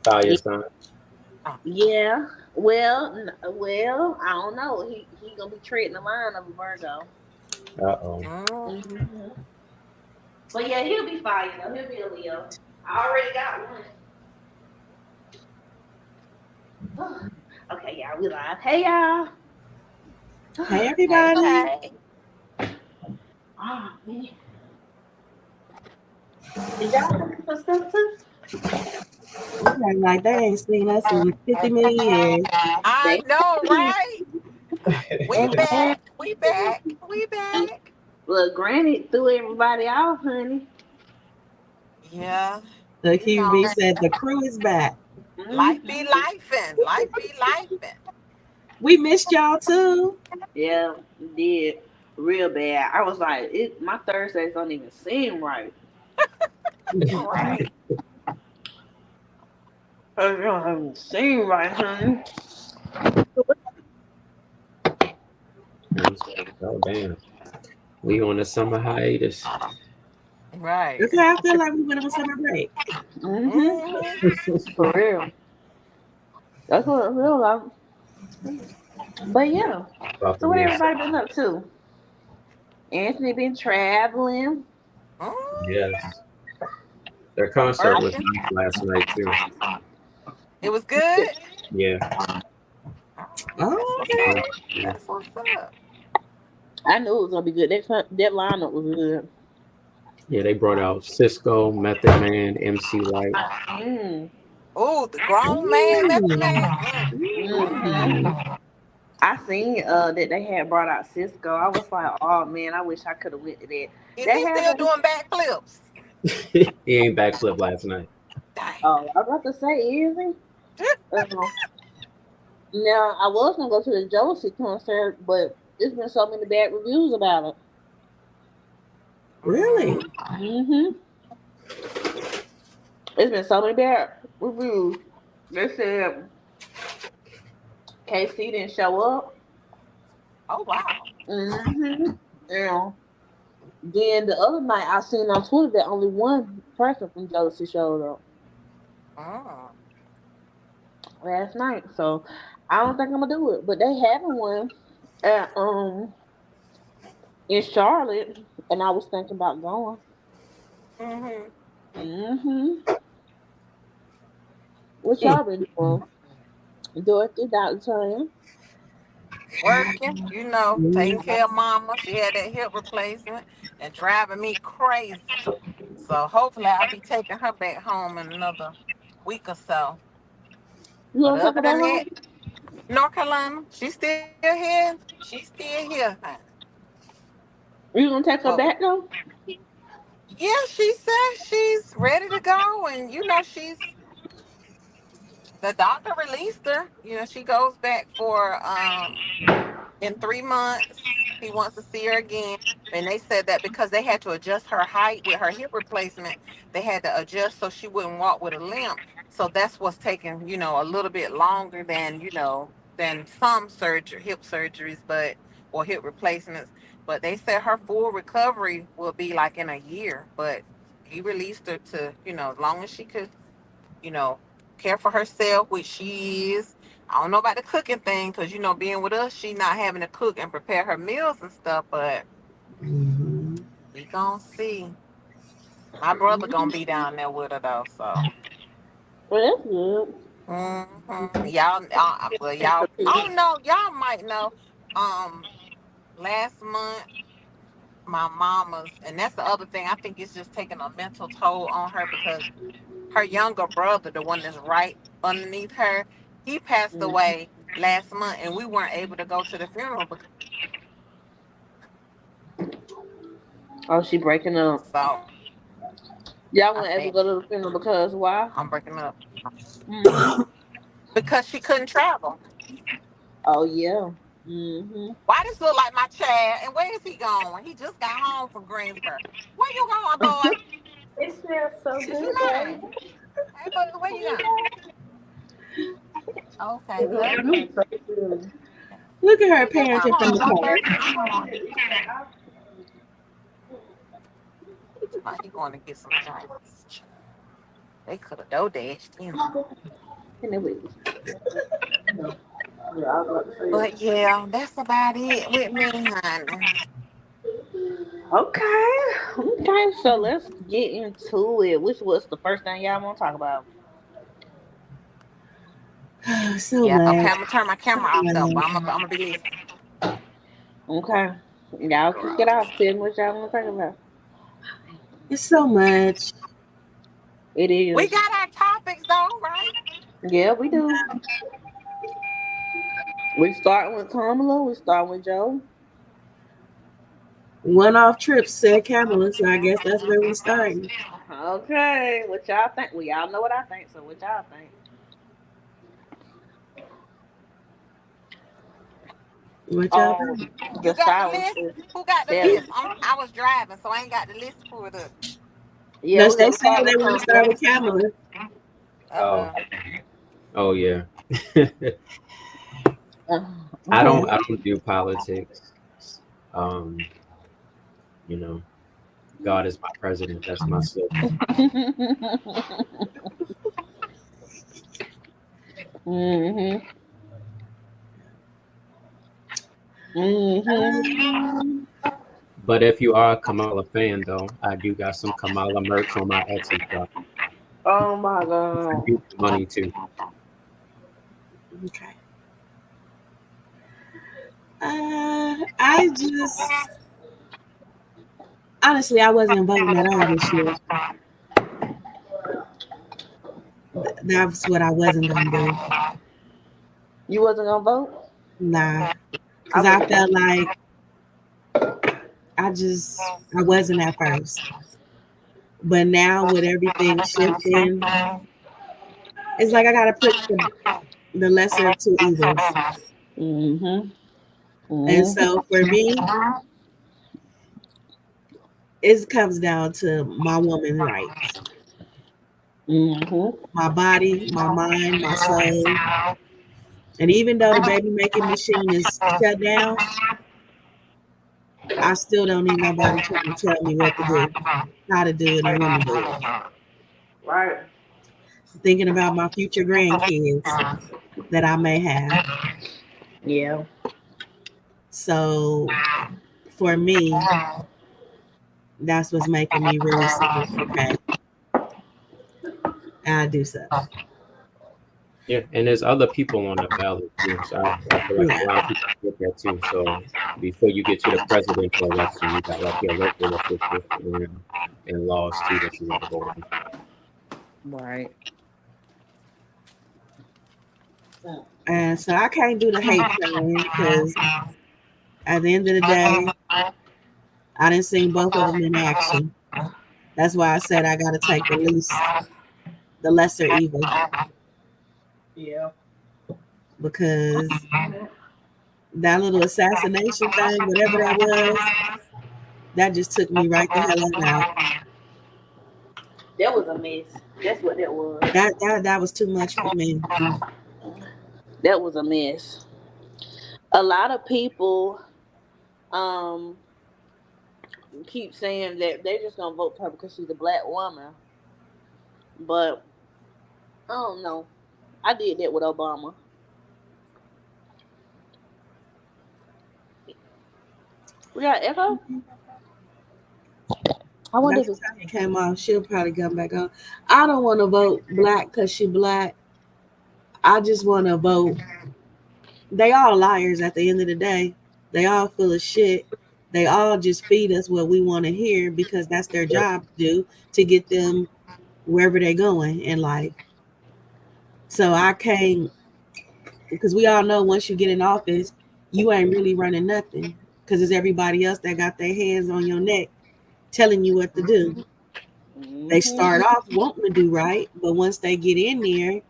Fire sign. Yeah. Well, I don't know. He gonna be treading the line of a Virgo. Uh-oh. Hmm. But yeah, he'll be fire though. He'll be a Leo. I already got one. Okay, y'all, we live. Hey, y'all. Hey, Hey. everybody. Oh man, did y'all look at some stuff too? We act like they ain't seen us in 50 million years. I They know, right? We and back. We back. We back. look, Granny threw everybody off, honey. Yeah. The You know, QB said the crew is back. life Hmm. be lifing. Life be lifing. We missed y'all too. Yeah, it did real bad. I was like, my Thursdays don't even seem right. Right. It don't even seem right, honey. Oh, damn. We on a summer hiatus. Right. Okay, I feel like we went on summer break. Hmm. Hmm. For real. That's what it feels like. But yeah. About to So what be a everybody been up to? Anthony been traveling. yes. Their concert was Working. nice last night too. It was good. Yeah. Oh, that's Oh, what's okay. up. That's what's up. I knew it was gonna be good. That lineup was good. Yeah, they brought out Cisco, Method Man, MC Light. Mm. Oh, the grown man, method Ooh. man. Hmm. Ooh. I seen that they had brought out Cisco. I was like, oh man, I wish I could have went to that. Is They he have still a doing backflips? He ain't backflip last night. Dang. oh, I was about to say, is he? Now I was gonna go to the Josie concert, but there's been so many bad reviews about it. Really? Mm. Hmm. There's been so many bad reviews. They said KC didn't show up. Oh wow. Hmm. Yeah. Then the other night I seen on Twitter that only one person from Jealousy showed up Mm. last night. So I don't think I'm gonna do it. But they having one at in Charlotte, and I was thinking about going. Hmm. Hmm. What Mm. y'all been doing? Dorothy, Dr. Tanya. Working, taking Mm. care of mama. She had that hip replacement and driving me crazy. So hopefully I'll be taking her back home in another week or so. You But gonna take her other back than home? that, North Carolina, she's still here. She's still here. You gonna take her But back though? yeah, she says she's ready to go, and she's the doctor released her. She goes back for in 3 months. He wants to see her again. And they said that because they had to adjust her height with her hip replacement, they had to adjust so she wouldn't walk with a limp. So that's what's taking, a little bit longer than some hip surgeries, or hip replacements. But they said her full recovery will be like in a year. But he released her to, as long as she could, you know, care for herself, which she is. I don't know about the cooking thing because, being with us, she not having to cook and prepare her meals and stuff, but Mhm. we gonna see. My brother gonna be down there with her though, so. Well, that's good. Y'all, well, y'all, I don't know. Y'all might know. Um, Last month, my mama's, and that's the other thing. I think it's just taking a mental toll on her because her younger brother, the one that's right underneath her, he passed Mhm. away last month, and we weren't able to go to the funeral because Oh, she breaking up. so Y'all I weren't able to think go to the funeral because why? I'm breaking up Hmm. because she couldn't travel. Oh yeah. Hmm. Why this look like my Chad? And where is he going? He just got home from Greensboro. Where you going, boy? It smells so Is you good, mine? baby. Hey, boy, where you going? Okay, love It you. smells so good. Look at her He just got parenting from home the one car. thirty this morning. He going to get some drinks. They could have door dashed him. Can they wait? Yeah, I was about to say it. But yeah, that's about it with me, honey. Okay. Okay, so let's get into it. Which was the first thing y'all want to talk about? So Yeah, okay, much. I'm gonna turn my camera off though, but I'm gonna be listening. Okay. Y'all kick it off. Tell me what y'all want to talk about. It's so much. It We is. got our topics though, right? Yeah, we do. We start with Kamala. We start with Joe. One-off trips said Kamala, so I guess that's where we starting. Okay. What y'all think? Well, y'all know what I think, so what y'all think? What y'all Oh, think? You the got the silence list? is Who got the dead. list? I was driving, so I ain't got the list pulled up. Yeah, No, we're they gonna said start they with want to start Kamala. with Kamala. Oh, Uh-oh. oh yeah. I Okay. don't do politics. Um, you know, God is my president. That's my slogan. Mhm. Mhm. Um, But if you are a Kamala fan, though, I do got some Kamala merch on my Etsy shop. Oh my I god. do money too. okay. I just honestly I wasn't voting at all this year. That's what I wasn't gonna do. You wasn't gonna vote? Nah, I because I was. felt like I wasn't at first, but now with everything shifting, it's like I gotta pick the lesser of two evils. Mhm. And Mhm. so for me, it comes down to my woman rights, Mhm. my body, my mind, my soul. And even though the baby making machine is shut down, I still don't need nobody trying to tell me what to do, how to do it, and when to do it. Right. Thinking about my future grandkids that I may have. Yeah. So for me, that's what's making me really say, okay, I'll do so. Yeah, and there's other people on the ballot too. So I feel like a Yeah. lot of people get that too. So before you get to the presidential election, you got like your local officials and laws too that you got to go on. Right. And so I can't do the hate crime because at the end of the day, I didn't see both of them in action. That's why I said I got to take the lesser evil, Yeah. because that little assassination thing, whatever that was, that just took me right the hell on out. That was a mess. That's what that was. That was too much for me. That was a mess. A lot of people um keep saying that they just gonna vote for her because she's a black woman. But I don't know. I did that with Obama. We got echo? I wonder if Dr. it's Tanya came off. She'll probably come back on. I don't want to vote black because she black. I just want to vote. They all liars at the end of the day. They all full of shit. They all just feed us what we want to hear because that's their Yep. job to do to get them wherever they're going in life. So I can't, because we all know once you get in office, you ain't really running nothing because it's everybody else that got their hands on your neck telling you what to do. They start mm-hmm. off wanting to do right, but once they get in there,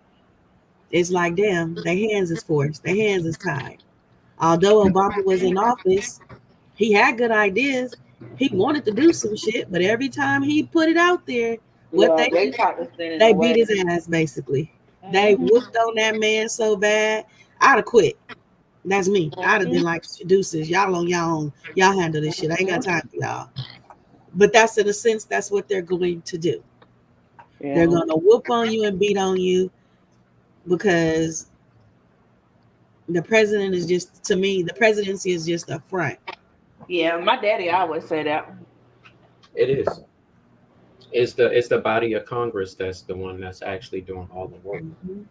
it's like, damn, their hands is forced, their hands is tied. Although Obama was in office, he had good ideas. He wanted to do some shit, but every time he put it out there, what Yeah, they they did, tried to stand in they the beat way. his ass basically. They Mm-hmm. whooped on that man so bad, I'd have quit. That's me. I'd have been Mm-hmm. like, deuces, y'all on y'all own. Y'all handle this shit. I ain't got Mm-hmm. time for y'all. But that's in a sense, that's what they're going to do. They're Yeah. gonna whoop on you and beat on you because the president is just, to me, the presidency is just a front. Yeah, my daddy always say that. It is. It's the body of Congress that's the one that's actually doing all the work. Mhm.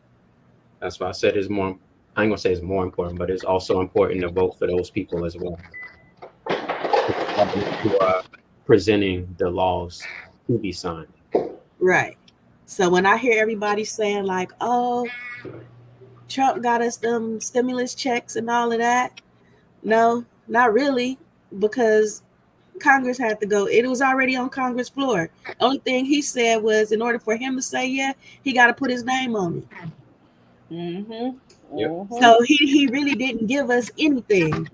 That's why I said it's more. I ain't gonna say it's more important, but it's also important to vote for those people as well, who are presenting the laws to be signed. Right. So when I hear everybody saying like, "Oh, Trump got us them stimulus checks and all of that," no, not really, because Congress had to go. It was already on Congress floor. Only thing he said was, in order for him to say yeah, he got to put his name on it. Mhm. Yep. Mhm. So he really didn't give us anything.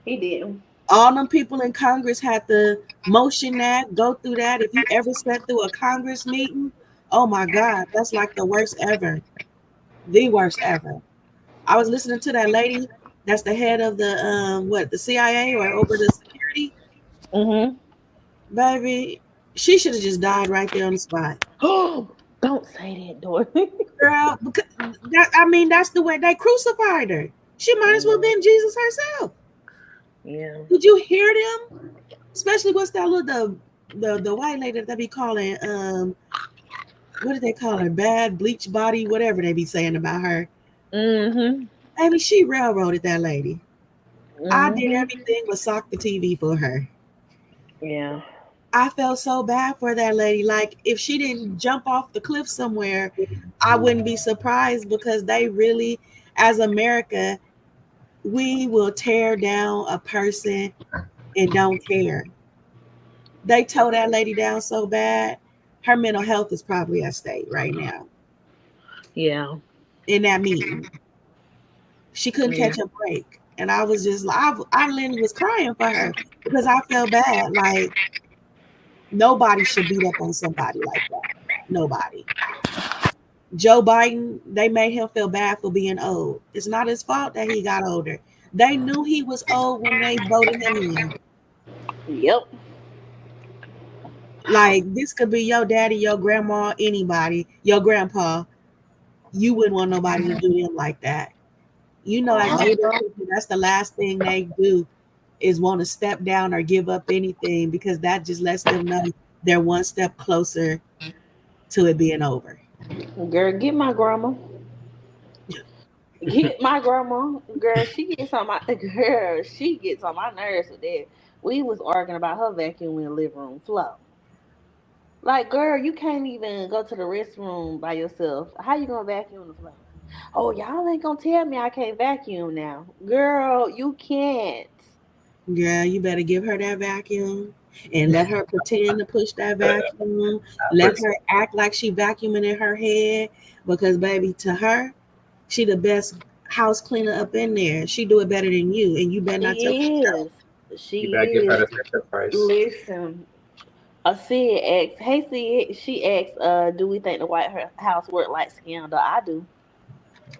He didn't. All them people in Congress had to motion that, go through that. If you ever sat through a Congress meeting, oh my God, that's like the worst ever. The worst ever. I was listening to that lady that's the head of the the CIA or over the security. Mhm. Baby, she should have just died right there on the spot. Oh, don't say that, Dorothy. Girl, because I mean that's the way they crucified her. She might as well have Mhm. been Jesus herself. Yeah. Did you hear them? Especially what's that little the white lady that they be calling what do they call her? Bad bleach body, whatever they be saying about her. Mhm. Baby, she railroaded that lady. I did Mhm. everything but sock the TV for her. Yeah. I felt so bad for that lady. Like if she didn't jump off the cliff somewhere, I wouldn't be surprised because they really, as America, we will tear down a person and don't care. They tore that lady down so bad, her mental health is probably at stake right now Yeah. in that meeting. She couldn't Yeah. catch a break. And I was just, I literally was crying for her because I felt bad. Like, nobody should beat up on somebody like that. Nobody. Joe Biden, they made him feel bad for being old. It's not his fault that he got older. They knew he was old when they voted him in. Yep. Like, this could be your daddy, your grandma, anybody, your grandpa. You wouldn't want nobody to do him like that. You know, as older people, that's the last thing they do is want to step down or give up anything because that just lets them know they're one step closer to it being over. Girl, get my grandma. Get my grandma. Girl, she gets on my girl. She gets on my nerves with that. We was arguing about her vacuum in the living room floor. Like, girl, you can't even go to the restroom by yourself. How you gonna vacuum the floor? Oh, y'all ain't gonna tell me I can't vacuum now. Girl, you can't. Girl, you better give her that vacuum and let her pretend to push that vacuum. Let her act like she vacuuming in her head because, baby, to her, she the best house cleaner up in there. She do it better than you, and you better not tell her She so. is. She You better give her is. the Fisher Price. Listen, Sid asked, hey Sid, she asked, do we think the White House work like scandal? I do.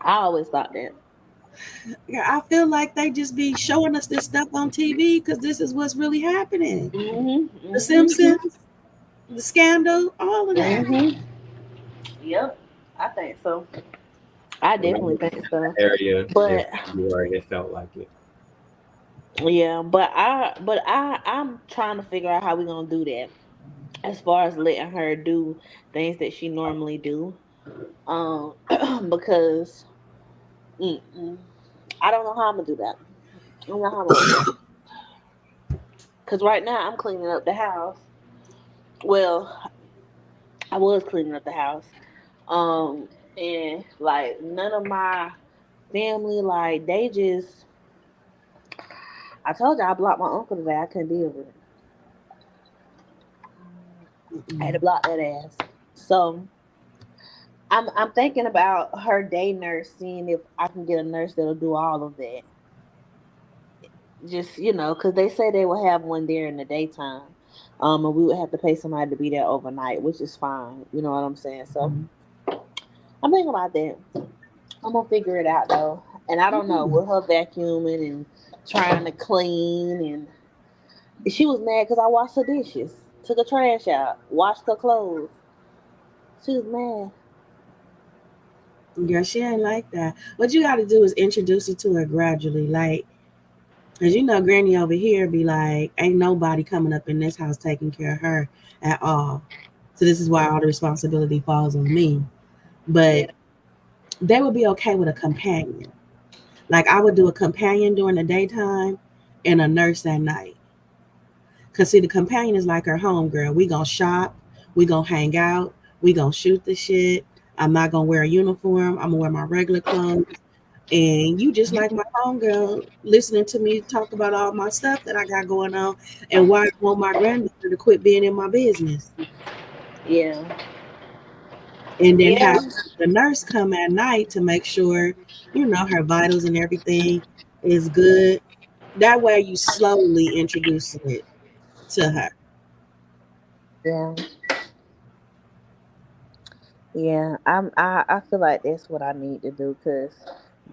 I always thought that. Yeah, I feel like they just be showing us this stuff on TV because this is what's really happening. Mm-hmm. The Mm-hmm. Simpsons, the scandal, all of that. Mm-hmm. Yep. I think so. I When I definitely was in think so. that area in But February, it felt like it. yeah, I'm trying to figure out how we're gonna do that. As far as letting her do things that she normally do. Um because mm-mm, I don't know how I'm gonna do that. I don't know how I'm gonna do that. Cause right now I'm cleaning up the house. Well, I was cleaning up the house. And like none of my family, like they just I told you I blocked my uncle today. I couldn't deal with it. I had to Mm-mm. block that ass. So I'm thinking about her day nurse, seeing if I can get a nurse that'll do all of that. Just because they say they will have one there in the daytime, and we would have to pay somebody to be there overnight, which is fine. You know what I'm saying? So I'm thinking about that. I'm gonna figure it out though, and I don't know Mm. with her vacuuming and trying to clean, and she was mad because I washed her dishes, took her trash out, washed her clothes. She was mad. Girl, she ain't like that. What you got to do is introduce it to her gradually. Like, as you know, Granny over here be like, ain't nobody coming up in this house taking care of her at all. So this is why all the responsibility falls on me. Yeah. But they would be okay with a companion. Like, I would do a companion during the daytime and a nurse at night. Cause see, the companion is like her homegirl. We gonna shop, we gonna hang out, we gonna shoot the shit. I'm not gonna wear a uniform. I'm gonna wear my regular clothes. And you just like my homegirl, listening to me talk about all my stuff that I got going on, and why I want my granddaughter to quit being in my business. Yeah. And then Yeah. have the nurse come at night to make sure, her vitals and everything is good. That way, you slowly introducing it to her. Yeah. Yeah. I feel like that's what I need to do because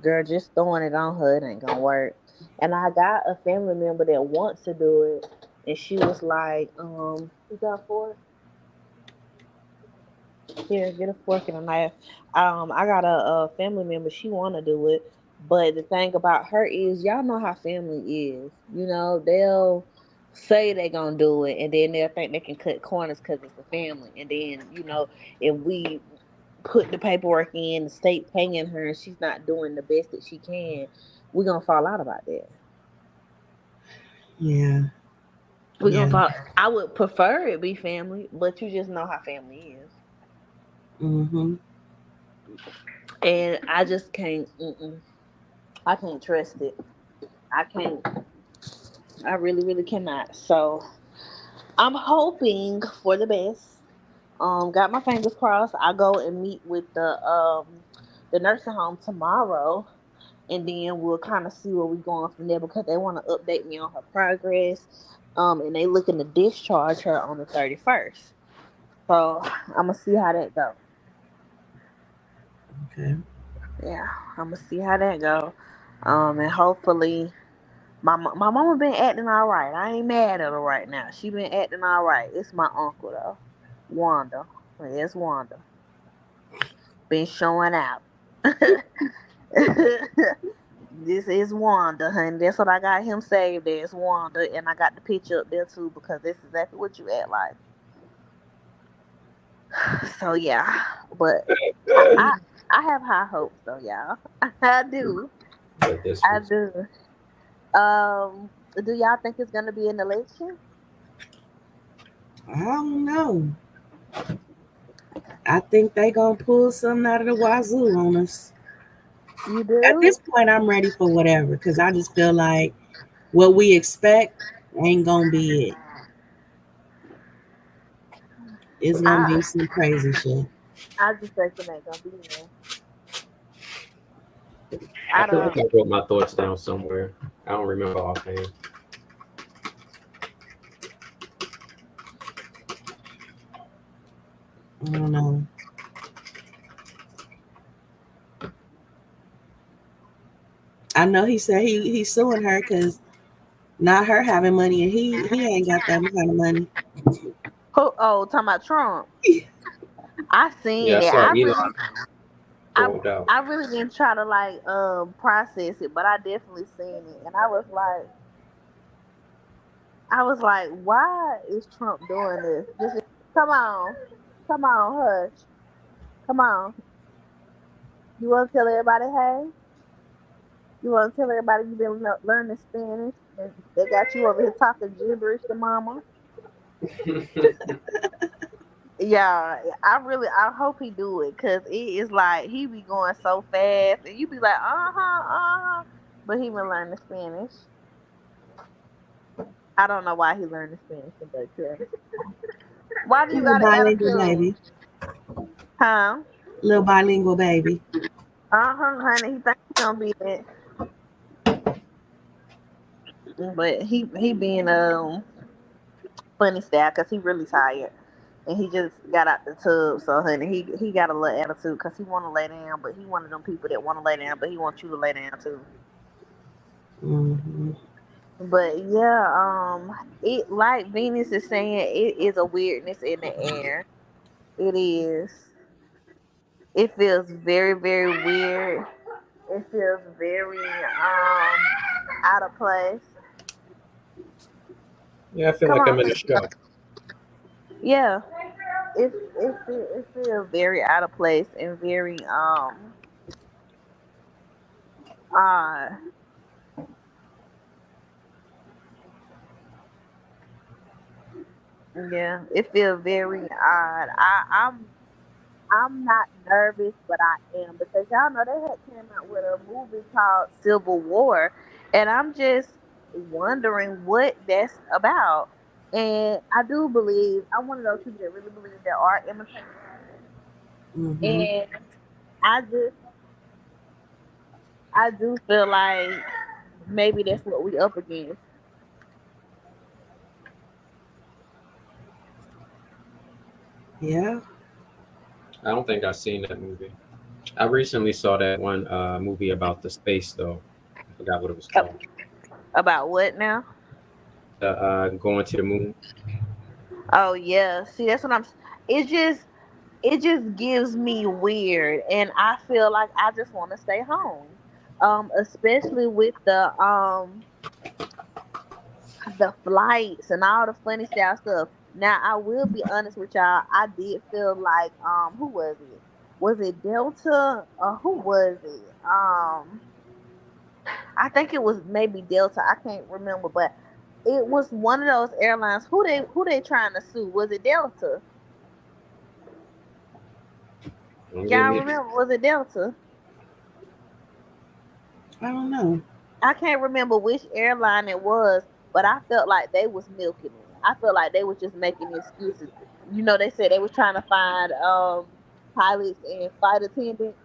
girl, just throwing it on her, it ain't gonna work. And I got a family member that wants to do it, and she was like, you got four? Here, get a fork and a knife. I got a family member. She want to do it, but the thing about her is, y'all know how family is. They'll say they gonna do it, and then they'll think they can cut corners because it's a family. And then if we put the paperwork in, the state paying her, and she's not doing the best that she can, we're gonna fall out about that. Yeah, We're gonna yeah. fall. I would prefer it be family, but you just know how family is, Mm-hmm. and I just can't. I can't trust it. I can't. I really, really cannot. So I'm hoping for the best. Got my fingers crossed. I go and meet with the nursing home tomorrow, and then we'll kind of see where we going from there because they want to update me on her progress. And they looking to discharge her on the 31st. So I'm gonna see how that go. Okay. Yeah, I'm gonna see how that go. And hopefully my mama been acting all right. I ain't mad at her right now. She been acting all right. It's my uncle though, Wanda. It's Wanda. Been showing out. This is Wanda, honey. That's what I got him saved as, Wanda, and I got the picture up there too because that's exactly what you act like. So yeah, but I I have high hopes though, y'all. I do. But this I was do. Um, do y'all think it's gonna be an election? I don't know. I think they gonna pull something out of the wazoo on us. You At this do? point, I'm ready for whatever because I just feel like what we expect ain't gonna be it. It's gonna be I some crazy shit. I just think it ain't gonna be there. I I feel like don't. I wrote my thoughts down somewhere. I don't remember offhand. I don't know. I know he said he's suing her because not her having money and he ain't got that kind of money. Who? Oh, talking about Trump. I Yeah, seen I it. saw I Elon really, I pulled out. I really didn't try to like process it, but I definitely seen it, and I was like, why is Trump doing this? Come on, come on, hush, come on. You want to tell everybody, hey? You want to tell everybody you've been learning Spanish, and they got you over here talking gibberish to mama? Yeah, I hope he do it because it is like he be going so fast, and you be like, but he been learning Spanish. I don't know why he learning Spanish, but why do you Little got an bilingual attitude? baby. Huh? Little bilingual baby. Honey, he think he gonna be that, but he being funny style because he really tired. And he just got out the tub, so honey, he got a little attitude because he want to lay down, but he one of them people that want to lay down, but he wants you to lay down too. Hmm. But yeah, it like Venus is saying, it is a weirdness in the air. It is. It feels very, very weird. It feels very out of place. Yeah, I feel Come like on. I'm in a show. Yeah. It feels very out of place and very odd. Yeah, it feels very odd. I'm not nervous, but I am because y'all know they had came out with a movie called Civil War, and I'm just wondering what that's about. And I do believe I'm one of those people that really believe that art imitates life, Mm-hmm. and I just I do feel like maybe that's what we up against. Yeah. I don't think I've seen that movie. I recently saw that one movie about the space though. I forgot what it was called. About what now? Going to the moon. Oh yeah, see that's what I'm. It just it just gives me weird, and I feel like I just want to stay home. Especially with the flights and all the funny style stuff. Now I will be honest with y'all. I did feel like who was it? Was it Delta or who was it? I think it was maybe Delta. I can't remember, but it was one of those airlines. Who they trying to sue? Was it Delta? Don't get Y'all me. remember? Was it Delta? I don't know. I can't remember which airline it was, but I felt like they was milking it. I felt like they was just making excuses. They said they was trying to find pilots and flight attendants.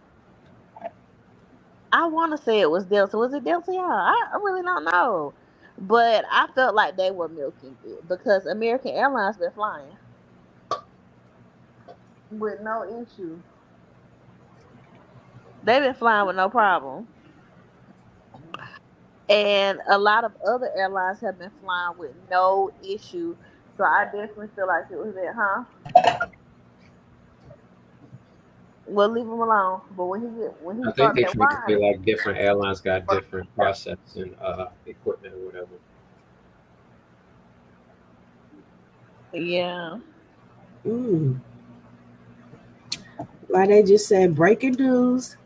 I want to say it was Delta. Was it Delta? Yeah, I really don't know. But I felt like they were milking it because American Airlines been flying with no issue. They've been flying with no problem. And a lot of other airlines have been flying with no issue. So I definitely feel like it was it, huh? Well, leave him alone. But when he I think started they that try to be whining, like different airlines got different process and equipment or whatever. yeah. Mm. Why they just said breaking news.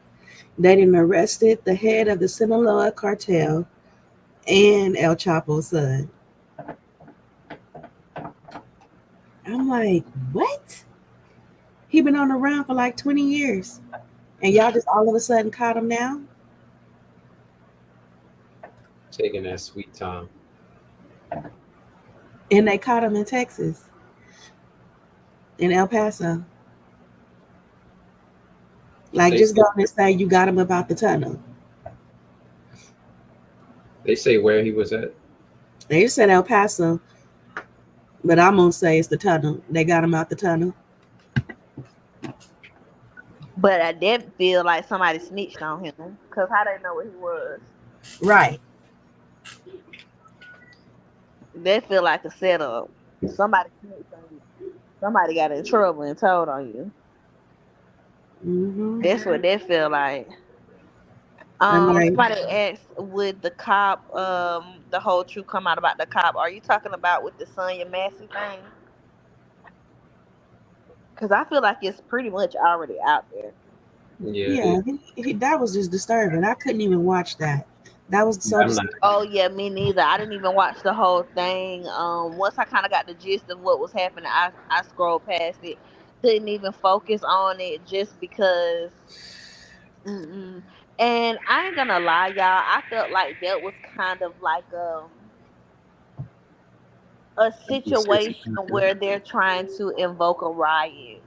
They done arrested the head of the Sinaloa cartel and El Chapo's son. I'm like, what? He been on the run for like 20 years. And y'all just all of a sudden caught him now? Taking that sweet time. And they caught him in Texas, in El Paso. Like, They just say, go and say you got him about the tunnel. they say where he was at. They just said El Paso, but I'm going to say it's the tunnel. They got him out the tunnel. But I did feel like somebody snitched on him. Because how they know what he was? Right. They feel like a setup. Somebody snitched on you. Somebody got in trouble and told on you. Mm-hmm. That's what they feel like. And like, Somebody asked, would the cop, the whole truth come out about the cop? Are you talking about with the Sonya Massey thing? Because I feel like it's pretty much already out there. Yeah, it yeah, is. that was just disturbing. I couldn't even watch that. That was so I'm not. disturbing. Oh yeah, me neither. I didn't even watch the whole thing. Once I kind of got the gist of what was happening, I scrolled past it. Couldn't even focus on it just because. Mm-mm. And I ain't gonna lie, y'all. I felt like that was kind of like a A conspiracy situation theory. where they're trying to invoke a riot.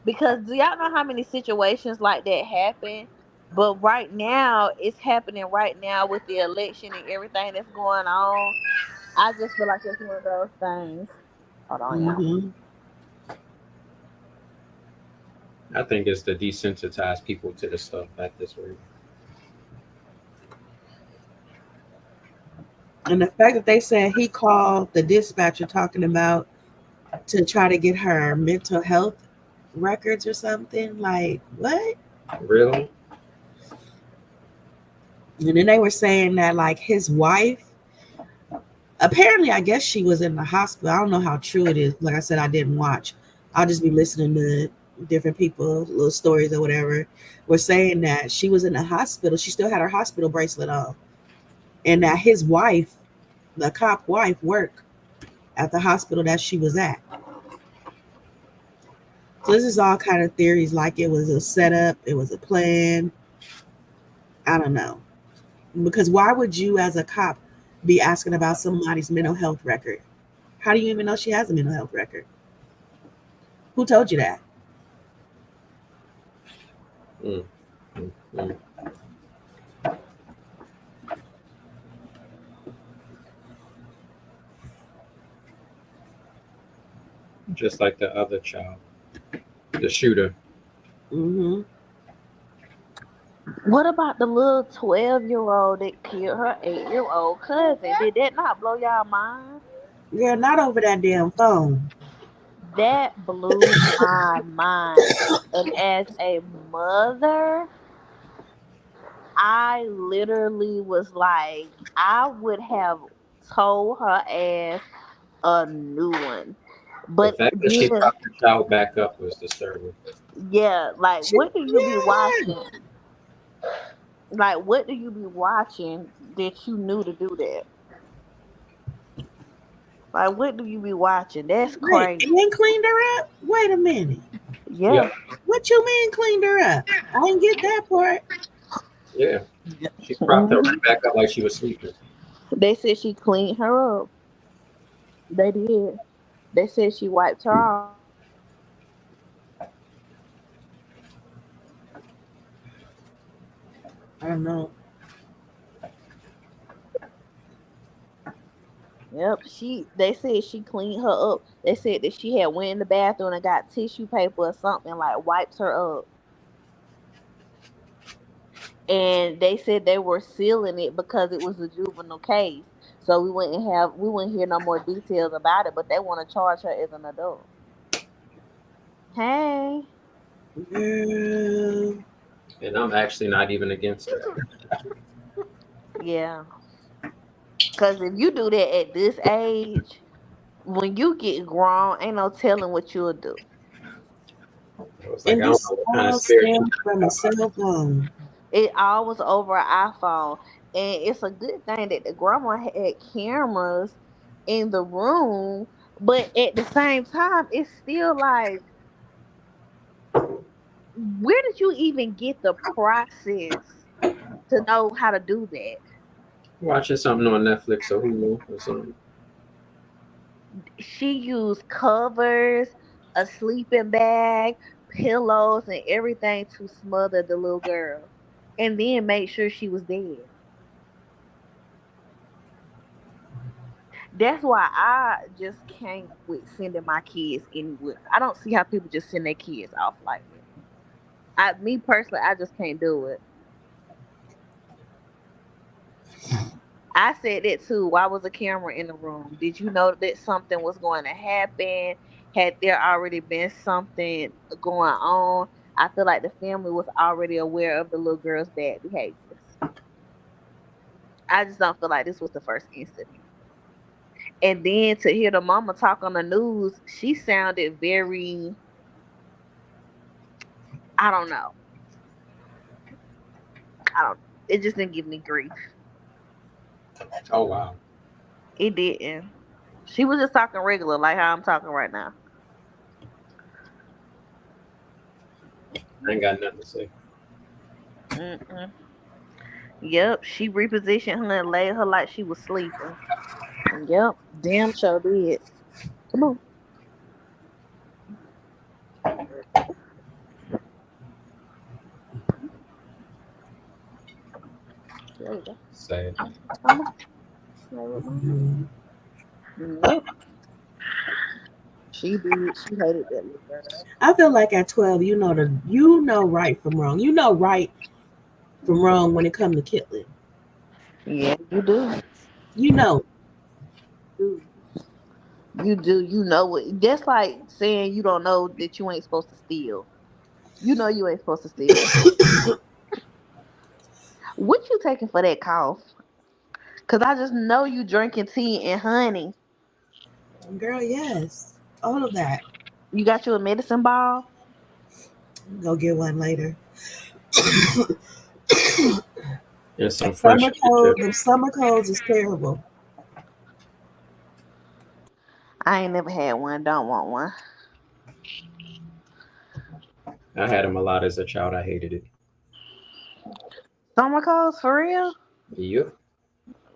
Because do y'all know how many situations like that happen? But right now, it's happening right now with the election and everything that's going on. I just feel like it's one of those things. Hold on, y'all. Mm-hmm. I think it's to desensitize people to the stuff at this rate. And the fact that they said he called the dispatcher talking about to try to get her mental health records or something. Like what? Really? And then they were saying that like his wife, apparently, I guess she was in the hospital. I don't know how true it is. Like I said, I didn't watch. I'll just be listening to different people, little stories or whatever. Were saying that she was in the hospital. She still had her hospital bracelet on, and that his wife, the cop wife, worked at the hospital that she was at. So this is all kind of theories, like it was a setup, it was a plan. I don't know, because why would you, as a cop, be asking about somebody's mental health record? How do you even know she has a mental health record? Who told you that? Mm, mm, mm. Just like the other child, the shooter. Mm-hmm. What about the little 12-year-old that killed her 8-year-old cousin? Did that not blow y'all mind? Girl, not over that damn phone. That blew my mind. And as a mother, I literally was like, I would have told her ass a new one. The But fact that she then, propped the child back up was disturbing. yeah, like, what do you be Yeah. watching? Like, what do you be watching that you knew to do that? Like, what do you be watching? That's Wait, crazy. and cleaned her up? Wait a minute. Yeah. Yep. What you mean cleaned her up? I didn't get that part. Yeah. She propped her hmm right back up like she was sleeping. They said she cleaned her up. They did. They said she wiped her off. I don't know. Yep, they said she cleaned her up. They said that she had went in the bathroom and got tissue paper or something, like wiped her up. And they said they were sealing it because it was a juvenile case. So we wouldn't hear no more details about it, but they want to charge her as an adult. Hey. Girl. And I'm actually not even against that. Yeah. Cause if you do that at this age, when you get grown, ain't no telling what you'll do. I was like, And I don't this know what kind of all spirit she stems from a cell phone. It all was over an iPhone. And it's a good thing that the grandma had cameras in the room, but at the same time, it's still like, where did you even get the process to know how to do that? watching something on Netflix or Hulu or something. She used covers, a sleeping bag, pillows, and everything to smother the little girl, and then make sure she was dead. That's why I just can't with sending my kids anywhere. I don't see how people just send their kids off like that. Me personally, I just can't do it. I said that too. Why was a camera in the room? Did you know that something was going to happen? Had there already been something going on? I feel like the family was already aware of the little girl's bad behaviors. I just don't feel like this was the first incident. And then to hear the mama talk on the news, she sounded very, I don't know. I don't. It just didn't give me grief. Oh wow. It didn't. She was just talking regular, like how I'm talking right now. I ain't got nothing to say. Mm-mm. Yep, she repositioned her and laid her like she was sleeping. Yep, damn sure did. Come on. There you go. Sad. Come on. Play with mama. Mhm. Yep, she did. She hated that little girl. I feel like at 12, you know right from wrong. You know right from wrong when it comes to killing. Yeah, you do. You know. Do. You do. You know it. That's like saying you don't know that you ain't supposed to steal. You know you ain't supposed to steal. What you taking for that cough? Cause I just know you drinking tea and honey. Girl, yes. All of that. You got you a medicine ball? Go get one later. And some fresh Summer cold, chips. the summer colds is terrible. I ain't never had one. Don't want one. I had them a lot as a child. I hated it. Summer colds for real? Yep.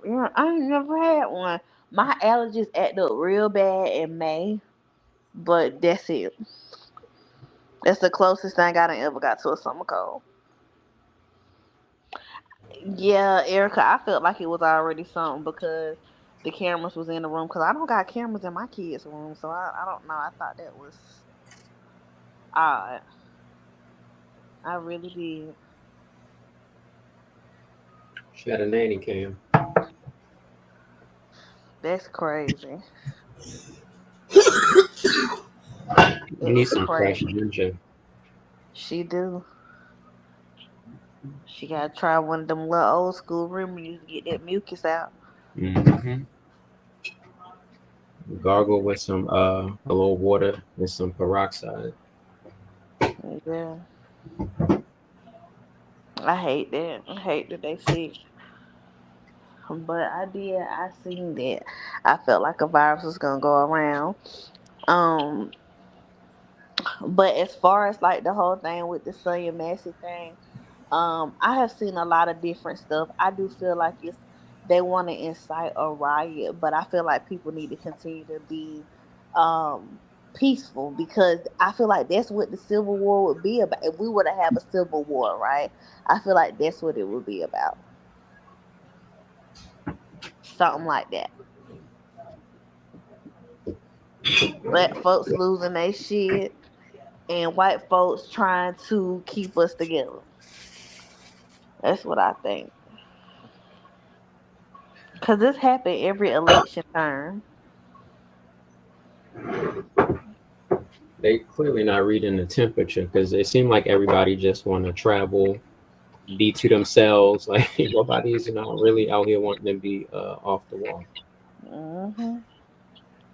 Yeah, I ain't never had one. My allergies act up real bad in May, but that's it. That's the closest thing I done ever got to a summer cold. Yeah, Erica, I felt like it was already something because the cameras was in the room. Cause I don't got cameras in my kids' room, so I don't know. I thought that was odd. I really did. She had a nanny cam. That's crazy. You It need is some fresh crazy. ginger. She do. She gotta try one of them little old school remedies to get that mucus out. Hmm. Gargle with some a little water and some peroxide. Yeah, I hate that. I hate that they sick. But I did. I seen that. I felt like a virus was gonna go around. Um, but as far as like the whole thing with the Sonya Massey thing, I have seen a lot of different stuff. I do feel like it's they want to incite a riot, but I feel like people need to continue to be um peaceful because I feel like that's what the Civil War would be about. If we were to have a civil war, right? I feel like that's what it would be about. Something like that. Black folks losing their shit and white folks trying to keep us together. That's what I think. Cause this happen every election term. They clearly not reading the temperature because it seemed like everybody just want to travel, be to themselves. Like nobody's not really out here wanting to be off the wall. Hmm.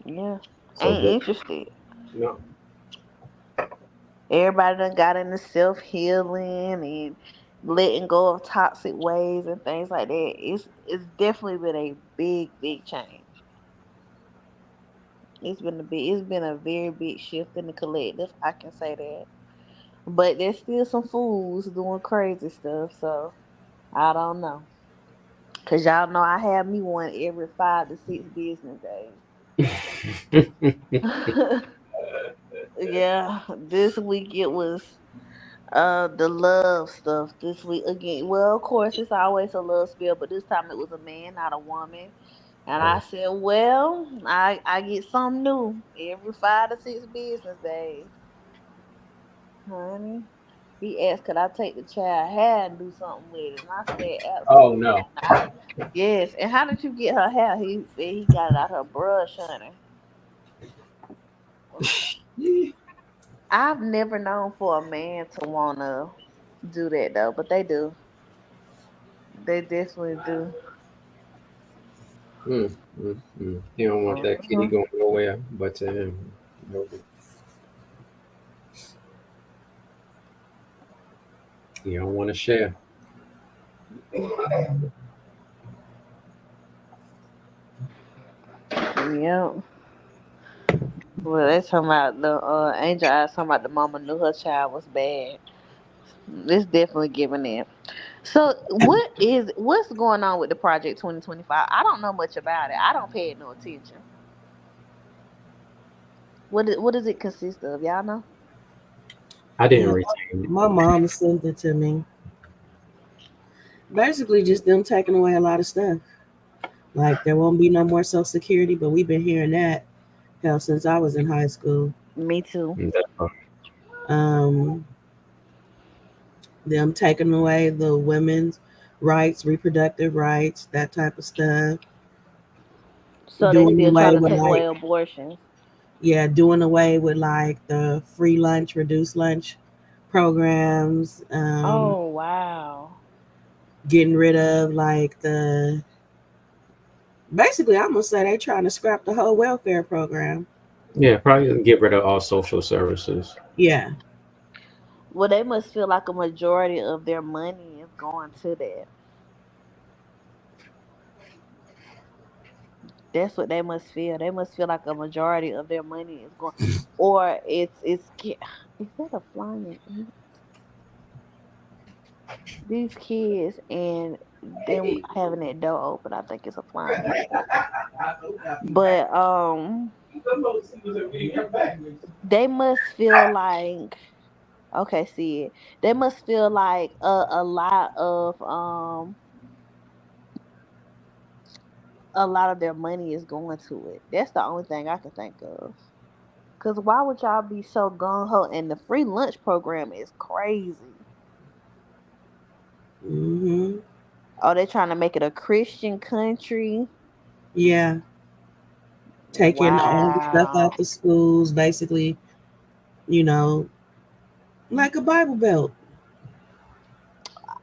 Yeah. So Ain't good. interested. No. Everybody done got into self healing and letting go of toxic ways and things like that. It's definitely been a big change. It's been a very big shift in the collective. I can say that. But there's still some fools doing crazy stuff, so I don't know. Cause y'all know I have me one every 5 to 6 business days. Yeah, this week it was the love stuff. This week again. Well, of course it's always a love spill, but this time it was a man, not a woman. And I Oh, said, well, I get something new every 5 to 6 business days, honey. He asked, could I take the child hair and do something with it? And I said, oh absolutely no. not. Yes. And how did you get her hair? He said he got it out her brush, honey. I've never known for a man to want to do that, though, but they do. They definitely do. Mm, mm, mm. He don't want that kitty Mhm. going nowhere but to him. No, he don't want to share. Yep. Well, they talking about the angel eyes talking about the mama knew her child was bad. It's definitely giving it. So, what's going on with the Project 2025? I don't know much about it. I don't pay it no attention. What does it consist of? Y'all know? I didn't Yeah, retain it. my mom sent it to me. Basically, just them taking away a lot of stuff. Like there won't be no more Social Security, but we've been hearing that hell since I was in high school. Me too. Mm, that part. Um, them taking away the women's rights, reproductive rights, that type of stuff. So they Doing still away trying to with take away like abortions. Yeah, doing away with like the free lunch, reduced lunch programs. Oh wow. Getting rid of like the basically, I'm gonna say they trying to scrap the whole welfare program. Yeah, probably get rid of all social services. Yeah. Well, they must feel like a majority of their money is going to that. That's what they must feel. They must feel like a majority of their money is going, or is that a flying ant? These kids and them having that door open. I think it's a flying ant. But they must feel like okay. See it. They must feel like a lot of their money is going to it. That's the only thing I can think of. Cause why would y'all be so gung ho? And the free lunch program is crazy. Hmm. Oh, they trying to make it a Christian country. Yeah. Taking all the stuff Wow. out the schools, basically, you know, like a Bible Belt.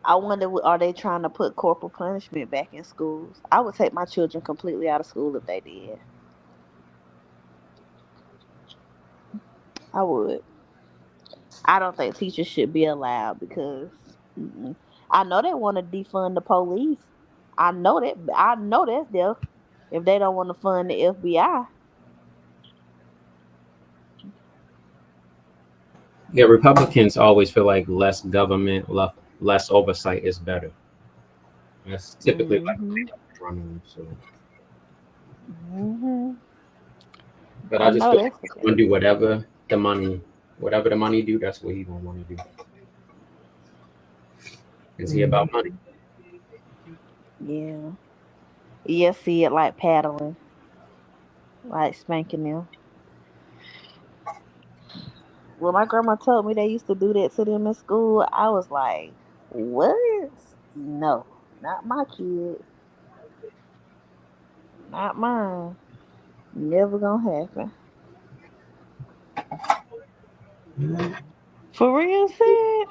I wonder, are they trying to put corporal punishment back in schools? I would take my children completely out of school if they did. I would. I don't think teachers should be allowed because mm-mm. I know they want to defund the police. I know that. I know that's there. If they don't want to fund the FBI, Yeah, Republicans always feel like less government, less oversight is better. That's typically like what hmm they have running. So, hmm but I I just know feel like that's the he's case. gonna do whatever the money do. That's what he gonna want to do. Is he about money? hmm Yeah. Yeah. See it like paddling, like spanking them. When my grandma told me they used to do that to them in school, I was like, "What? No, not my kid, not mine. Never gonna happen." Mhm. For real, said.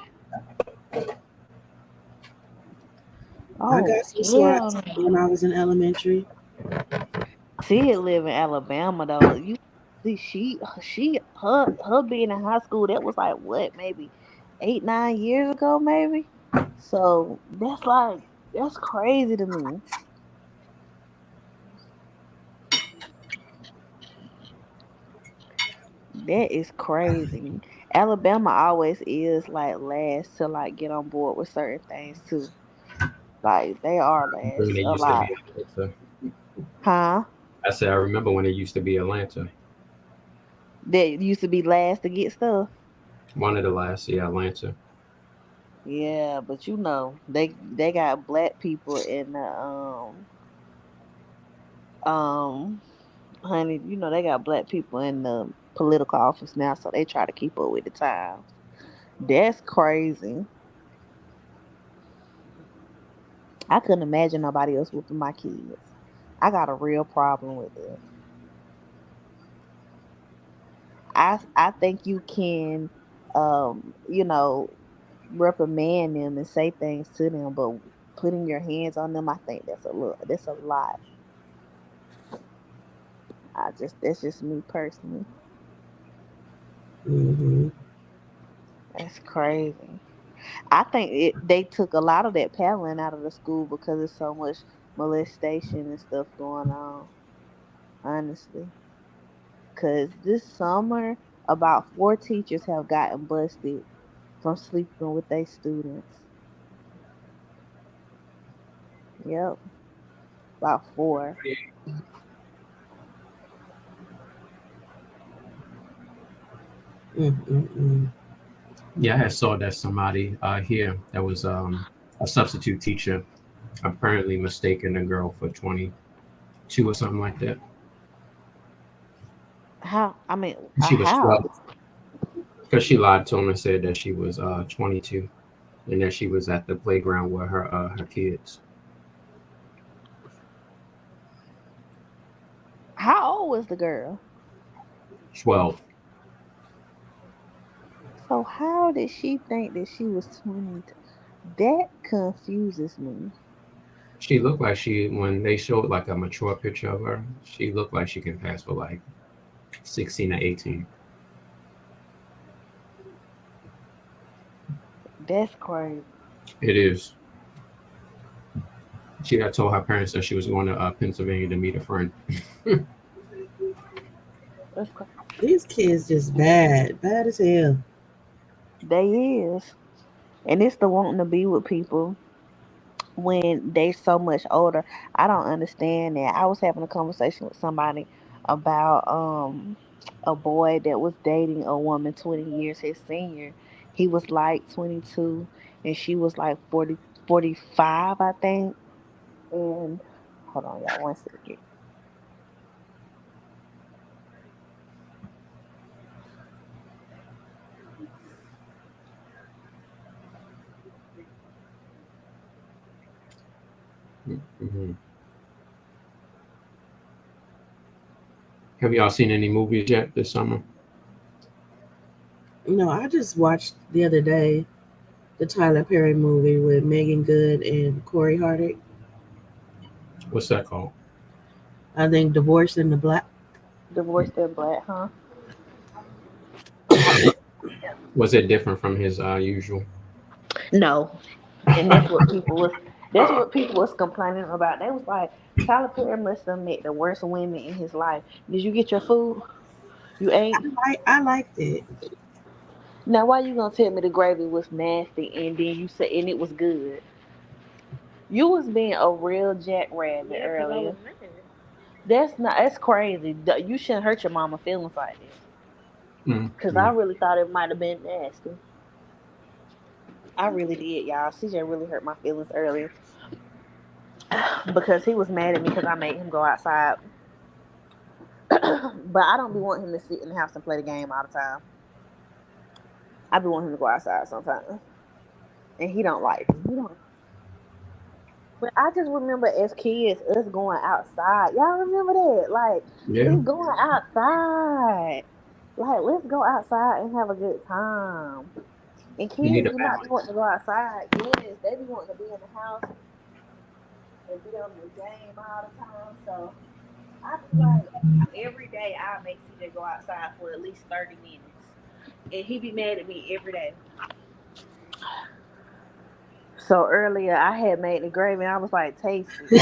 I Oh got some hell swats no. when I was in elementary. Sid live in Alabama though. You see, her being in high school. That was like what, maybe 8 9 years ago, maybe. So that's crazy to me. That is crazy. Alabama always is like last to like get on board with certain things too. Like they are When last it a used to be lot. Atlanta. Huh? I said I remember when it used to be Atlanta. That used to be last to get stuff. One of the last, yeah, Atlanta. Yeah, but they got black people in the um honey, they got black people in the political office now, so they try to keep up with the times. That's crazy. I couldn't imagine nobody else whooping my kids. I got a real problem with it. I think you can you know reprimand them and say things to them, but putting your hands on them, I think that's a lot. That's just me personally. Hmm. That's crazy. I think they took a lot of that paddling out of the school because there's so much molestation and stuff going on. Honestly, because this summer about 4 teachers have gotten busted from sleeping with their students. Yep, about four. Mm-mm-mm. Yeah, I had saw that somebody here that was a substitute teacher apparently mistaken a girl for 22 or something like that. How? I mean, She was how? 12 because she lied to him and said that she was 22 and that she was at the playground with her kids. How old was the girl? 12. So how did she think that she was 20? That confuses me. She looked like when they showed like a mature picture of her, she looked like she can pass for like 16 or 18. That's crazy. It is. She had told her parents that she was going to Pennsylvania to meet a friend. That's crazy. These kids just bad as hell. They is. And it's the wanting to be with people when they so much older. I don't understand that. I was having a conversation with somebody about a boy that was dating a woman 20 years his senior. He was like 22 and she was like 40, 45, I think. And hold on y'all 1 second. Mhm. Have y'all seen any movies yet this summer? No, I just watched the other day the Tyler Perry movie with Megan Good and Corey Hardick. What's that called? I think Divorce in the Black. Divorced and black, huh? Was it different from his usual? No. And that's what people was complaining about. They was like, Tyler Perry must have met the worst women in his life. Did you get your food? You ate? I liked it. Now why you gonna tell me the gravy was nasty and then you said and it was good? You was being a real jackrabbit earlier. That's crazy. You shouldn't hurt your mama feelings like that. Cause I Mm-hmm. really thought it might have been nasty. I really did, y'all. CJ really hurt my feelings earlier because he was mad at me because I made him go outside. But I don't be wanting him to sit in the house and play the game all the time. I be wanting him to go outside sometimes, and he don't like it. He don't. But I just remember as kids us going outside. Y'all remember that? Like Yeah, us going outside. Like let's go outside and have a good time. And you need kids a do not be balance. wanting to go outside. Yes, they be wanting to be in the house and be on the game all the time. So I be like every day I make CJ go outside for at least 30 minutes, and he be mad at me every day. So earlier I had made the gravy and I was like, taste it.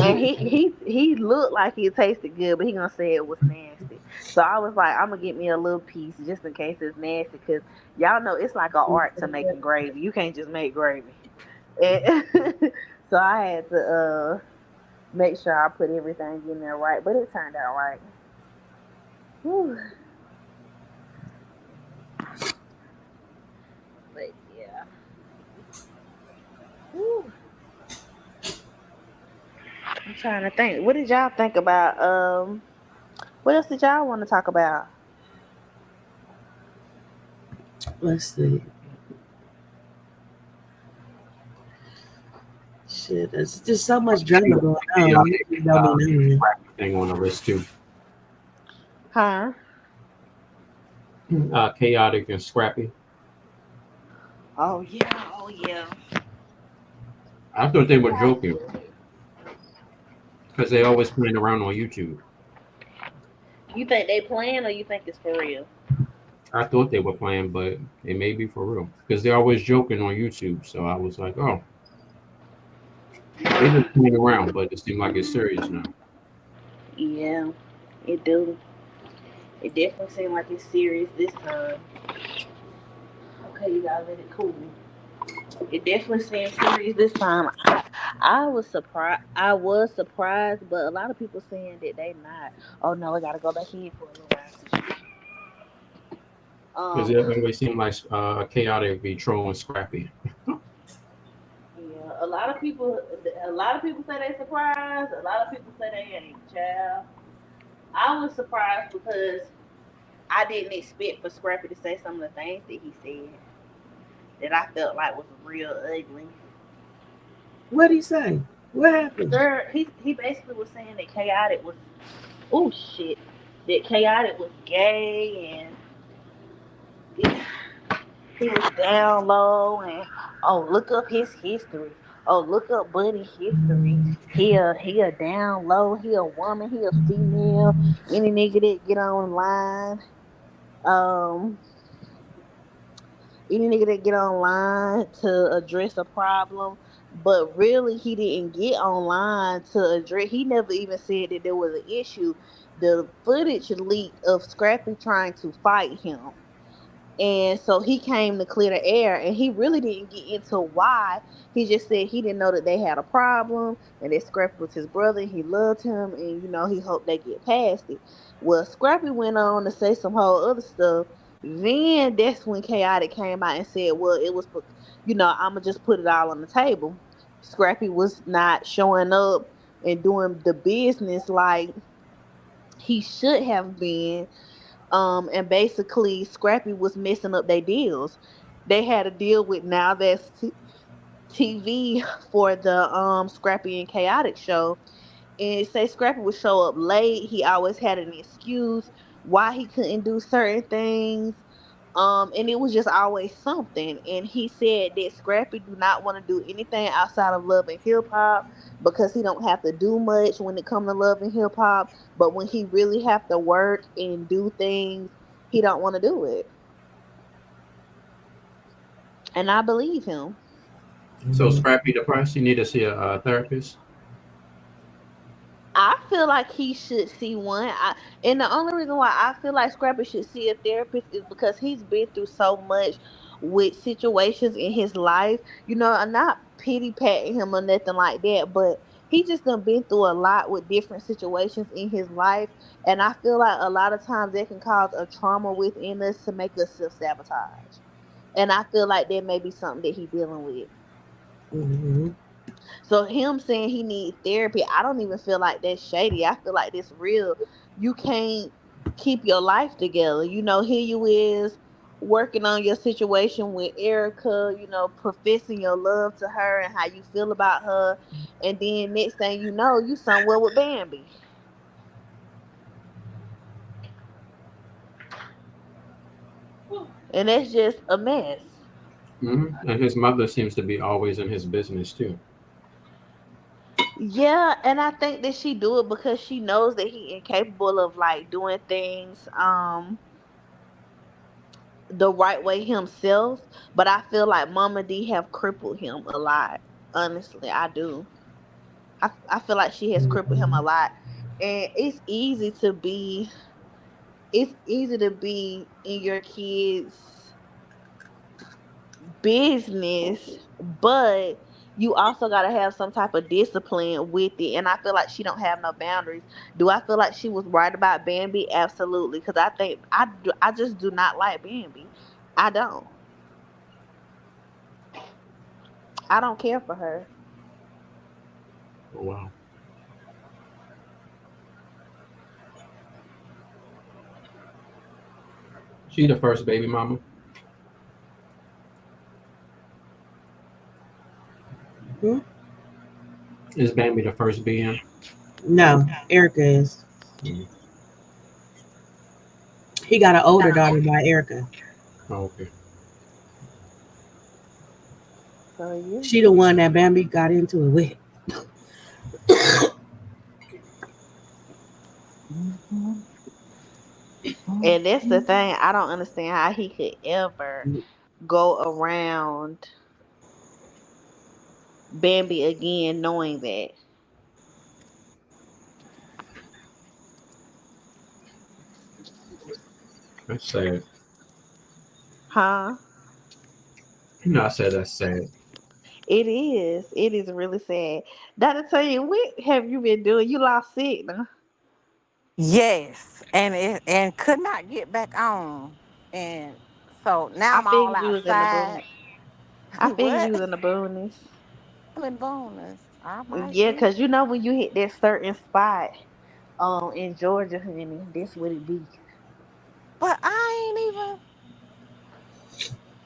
And he looked like he tasted good, but he gonna say it was nasty. So I was like, I'm gonna get me a little piece just in case it's nasty, cause y'all know it's like an art to making gravy. You can't just make gravy. And so I had to make sure I put everything in there right, but it turned out right. Whew. But yeah. Whew. I'm trying to think. What did y'all think about what else did y'all want to talk about? Let's see. Shit, there's just so much drama going on. You Chaotic, just don't be knowing. thing on the wrist too. Huh? Chaotic and scrappy. Oh yeah, oh yeah. I thought they were joking because they always playing around on YouTube. You think they playing or you think it's for real? I thought they were playing, but it may be for real because they're always joking on YouTube. So I was like, oh, they just playing around, but it seemed like it's serious now. Yeah, it do. It definitely seemed like it's serious this time. Okay, you gotta let it cool. It definitely seemed serious this time. I was surprised. I was surprised, but a lot of people saying that they not. Oh no, I gotta go back in for a little while. Because it always seemed like chaotic be trolling scrappy. Yeah, a lot of people say they surprised. A lot of people say they ain't. Child, I was surprised because I didn't expect for Scrappy to say some of the things that he said that I felt like was real ugly. What did he say? What happened? Sir, he basically was saying that chaotic was oh shit. that Chaotic was gay and he was down low and oh look up his history. Oh look up Buddy history. He a down low, he a woman, he a female. Any nigga that get online, um, any nigga that get online to address a problem. But really he didn't get online to address, he never even said that there was an issue. The footage leaked of Scrappy trying to fight him. And so he came to clear the air and he really didn't get into why. He just said he didn't know that they had a problem and that Scrappy was his brother and he loved him and he hoped they get past it. Well, Scrappy went on to say some whole other stuff. Then that's when Chaotic came out and said, well, it was, I'ma just put it all on the table. Scrappy was not showing up and doing the business like he should have been, and basically Scrappy was messing up their deals. They had a deal with Now That's TV for the Scrappy and Chaotic show, and say Scrappy would show up late. He always had an excuse why he couldn't do certain things. And it was just always something. And he said that Scrappy do not want to do anything outside of love and hip hop because he don't have to do much when it comes to love and hip hop. But when he really have to work and do things, he don't want to do it. And I believe him. So Scrappy depressed. You need to see a therapist. I feel like he should see one. And the only reason why I feel like Scrappy should see a therapist is because he's been through so much with situations in his life. I'm not pity patting him or nothing like that, but he just done been through a lot with different situations in his life. And I feel like a lot of times that can cause a trauma within us to make us self sabotage. And I feel like that may be something that he's dealing with. Mm-hmm. So him saying he need therapy, I don't even feel like that's shady. I feel like that's real. You can't keep your life together. Here you is working on your situation with Erica, professing your love to her and how you feel about her. And then next thing you know, you somewhere with Bambi. And that's just a mess. And his mother seems to be always in his business too. Yeah, and I think that she do it because she knows that he incapable of like doing things the right way himself, but I feel like Mama D have crippled him a lot. Honestly, I do. I feel like she has crippled him a lot, and it's easy to be in your kids' business, but you also gotta have some type of discipline with it. And I feel like she don't have no boundaries. Do I feel like she was right about Bambi? Absolutely, because I just do not like Bambi. I don't. I don't care for her. Oh, wow. She the first baby mama. Hmm? Is Bambi the first being? No, Erica is. Mm. He got an older daughter by Erica. Oh, okay. So yeah. She the one that Bambi got into it with. Mhm. And that's the thing. I don't understand how he could ever go around Bambi again knowing that. That's sad. Huh? I said that's sad. It is. It is really sad. Dr. Tell you, what have you been doing? You lost sick, huh? Yes, and could not get back on, and so now I I'm all figured you was in the outside. boon. I figured you What? was in the boonies. In bonus, I might Yeah, be, cause when you hit that certain spot, in Georgia, honey, that's what it be. but I ain't even.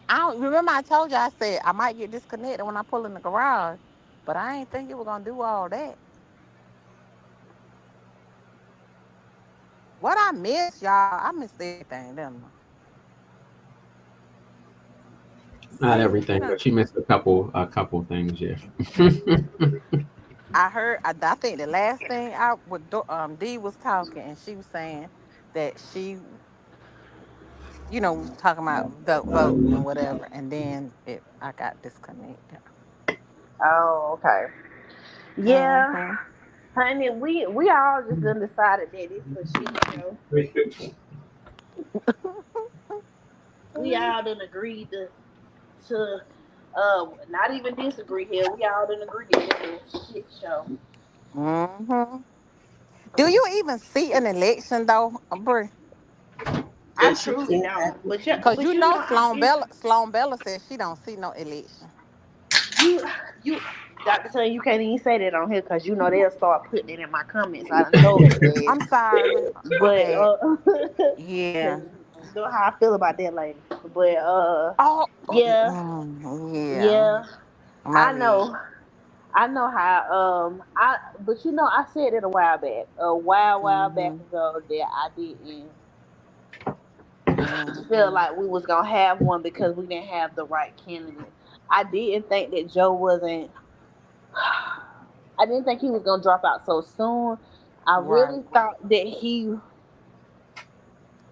I don't remember. I told you I said I might get disconnected when I pull in the garage, but I ain't think it was gonna do all that. What I miss, y'all, I missed everything, didn't I? Not See, everything, but she missed a couple things. Yeah. I heard. I think the last thing I would D was talking, and she was saying that she, was talking about voting and whatever, and then I got disconnected. Oh, okay. Yeah, Mm-hmm. honey, we all just done decided that it's a shit show. We all done agreed to not even disagree here. We all done agreed that it's a shit show. Mm-hmm. Do you even see an election though, Brie? I Yes, you truly can. don't. Cause But you know Sloan Bella says she don't see no election. you you Dr. Tony, you can't even say that on here because you know they'll start putting it in my comments. I done told you that. I'm sorry, my But bad. 'cause Yeah. you know how I feel about that lady. But Oh, yeah, yeah. yeah, My I bad. know. I know how but you know I said it a while back Mm-hmm. ago that I didn't feel Mm-hmm. like we was gonna have one because we didn't have the right candidate. I didn't think that Joe wasn't I didn't think he was gonna drop out so soon. I Right. really thought that he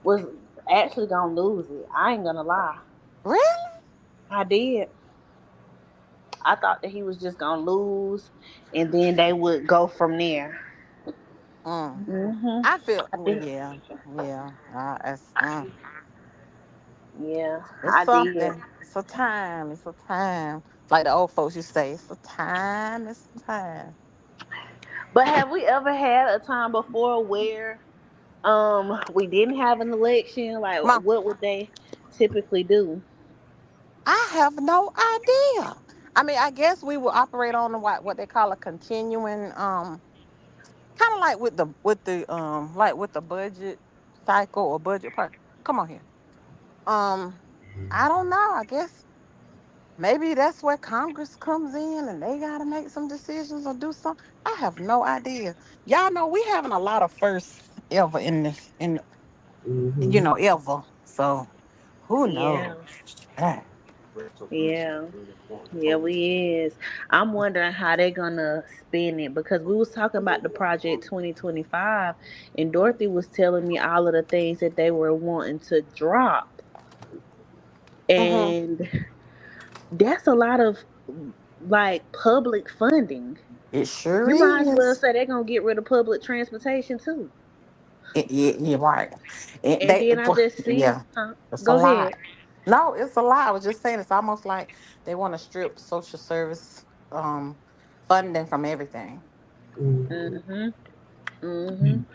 was actually gonna lose it. I ain't gonna lie. Really? I did. I thought that he was just gonna lose and then they would go from there. Mm. Mhm. I feel. I did. Yeah. Yeah. Yeah, It's I did. something. It's a time. It's a time. Like the old folks used to say, it's a time. It's a time. But have we ever had a time before where we didn't have an election? Like Mom, what would they typically do? I have no idea. I mean, I guess we will operate on what they call a continuing kind of like with the budget cycle or budget part. Come on here. Um, I don't know. I guess maybe that's where Congress comes in and they got to make some decisions or do something. I have no idea. Y'all know we having a lot of firsts ever in this, Mhm. ever. So who knows? Yeah, Ah. yeah, yeah. We is. I'm wondering how they gonna spin it because we was talking about the project 2025, and Dorothy was telling me all of the things that they were wanting to drop, Mm-hmm. and that's a lot of like public funding. It sure You might as well is. say they're gonna get rid of public transportation too. You're right. And then I just see, Yeah, huh? it's a Go lot. ahead. No, it's a lot. I was just saying it's almost like they want to strip social service funding from everything. Mhm. Mhm. Mhm.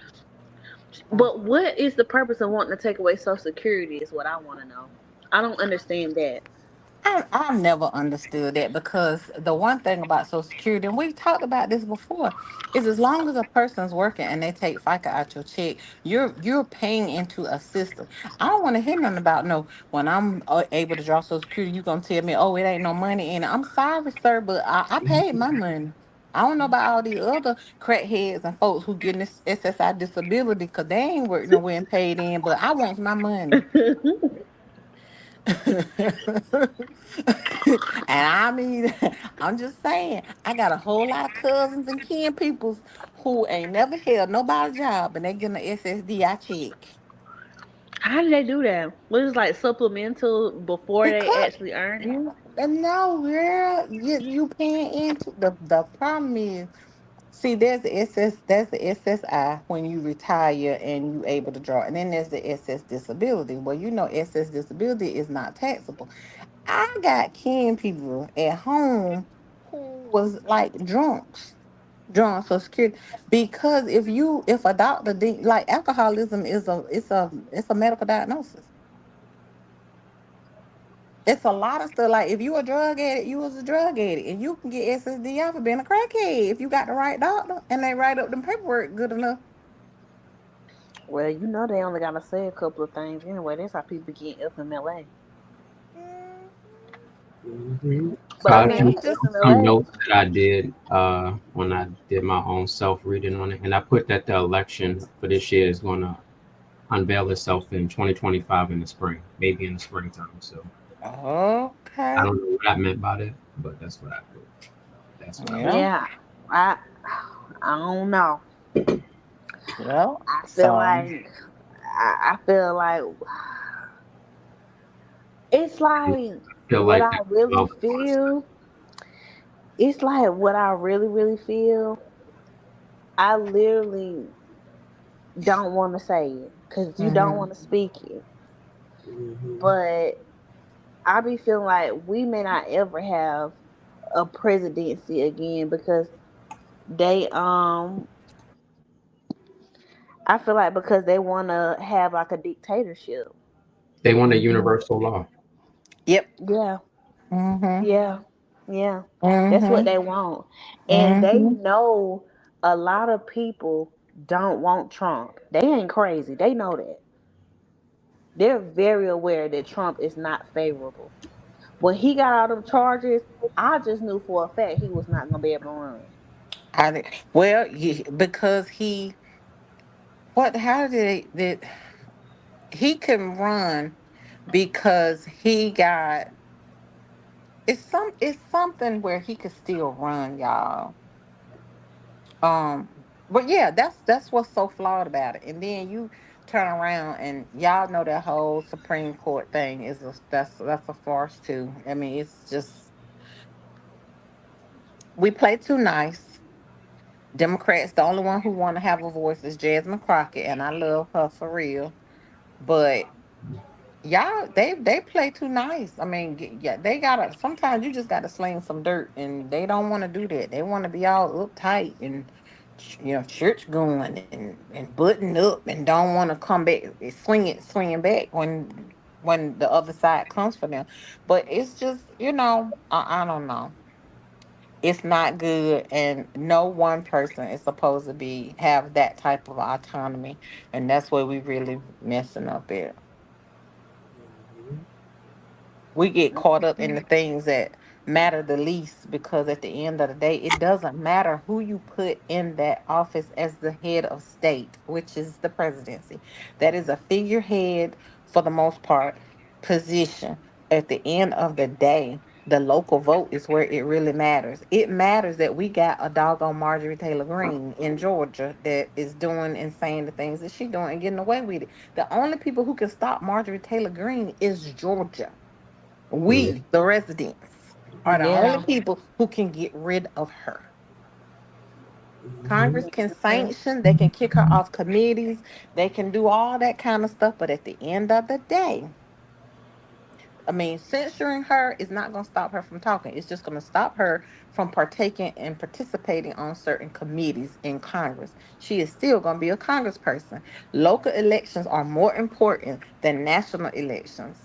But what is the purpose of wanting to take away Social Security? Is what I want to know. I don't understand that. I never understood that because the one thing about Social Security, and we've talked about this before, is as long as a person's working and they take FICA out your check, you're paying into a system. I don't want to hear nothing about no when I'm able to draw Social Security, you gonna tell me, oh, it ain't no money in it. I'm sorry, sir, but I paid my money. I don't know about all the other crackheads and folks who getting this SSI disability because they ain't worked nowhere and paid in, but I want my money. And I mean, I'm just saying, I got a whole lot of cousins and kin peoples who ain't never held nobody job and they getting an SSDI check. How do they do that? Was it like supplemental before they Because actually earn it? no, girl, you paying into the problem is, see, there's the SSI when you retire and you able to draw, and then there's the SS disability. Well, SS disability is not taxable. I got kin people at home who was like drunks, drunk Social Security, because if a doctor like alcoholism is it's a medical diagnosis. It's a lot of stuff. Like if you a drug addict, you was a drug addict, and you can get SSDI for being a crackhead if you got the right doctor and they write up them paperwork good enough. Well, you know they only gotta say a couple of things anyway. That's how people get FMLA. Mm, Mhm. So But I I mean, yeah, just with just some FMLA, notes that I did when I did my own self reading on it, and I put that the election for this year is gonna unveil itself in 2025 in the spring, maybe in the springtime. So I Okay. don't know what I meant by that, but that's what I Yeah. Yeah, I I don't know. Yeah. I feel So. like I feel like it's like feel what like I that's really about feel. It's like what I really feel. I literally don't want to say it because you don't Mhm. want to speak it. Mhm. But I be feeling like we may not ever have a presidency again because they I feel like because they want to have like a dictatorship. they want a Mhm. universal law. Yep. Yeah, Mhm. yeah, yeah. That's what Mhm. they want. And they Mhm. know a lot of people don't want Trump. They ain't crazy. They know that. They're very aware that Trump is not favorable. When he got all them charges, I just knew for a fact he was not gonna be able to run. Well, because he what? How did he can run because he got it's something where he could still run, y'all. But yeah, that's what's so flawed about it. And then you turn around and y'all know that whole Supreme Court thing is that's a farce too. I mean, it's just we play too nice. Democrats, the only one who want to have a voice is Jasmine Crockett, and I love her for real. But y'all, they play too nice. I mean, yeah, they gotta. Sometimes you just gotta sling some dirt, and they don't want to do that. They want to be all uptight and church going and button up, and don't want to come back, swinging back when the other side comes for them. But it's just I don't know. It's not good, and no one person is supposed to be have that type of autonomy, and that's where we really messing up at. Mhm. We get caught up in the Mhm. things that matter the least, because at the end of the day it doesn't matter who you put in that office as the head of state, which is the presidency. That is a figurehead for the most part position. At the end of the day, the local vote is where it really matters. It matters that we got a doggone Marjorie Taylor Greene in Georgia that is doing and saying the things that she doing and getting away with it. The only people who can stop Marjorie Taylor Greene is Georgia. Yeah. We, the residents, are the only Yeah. people who can get rid of her. Mhm. Congress can Mhm. sanction, they can kick her off committees, they can do all that kind of stuff. But at the end of the day, I mean, censoring her is not going to stop her from talking. It's just going to stop her from partaking and participating on certain committees in Congress. She is still going to be a congressperson. Local elections are more important than national elections.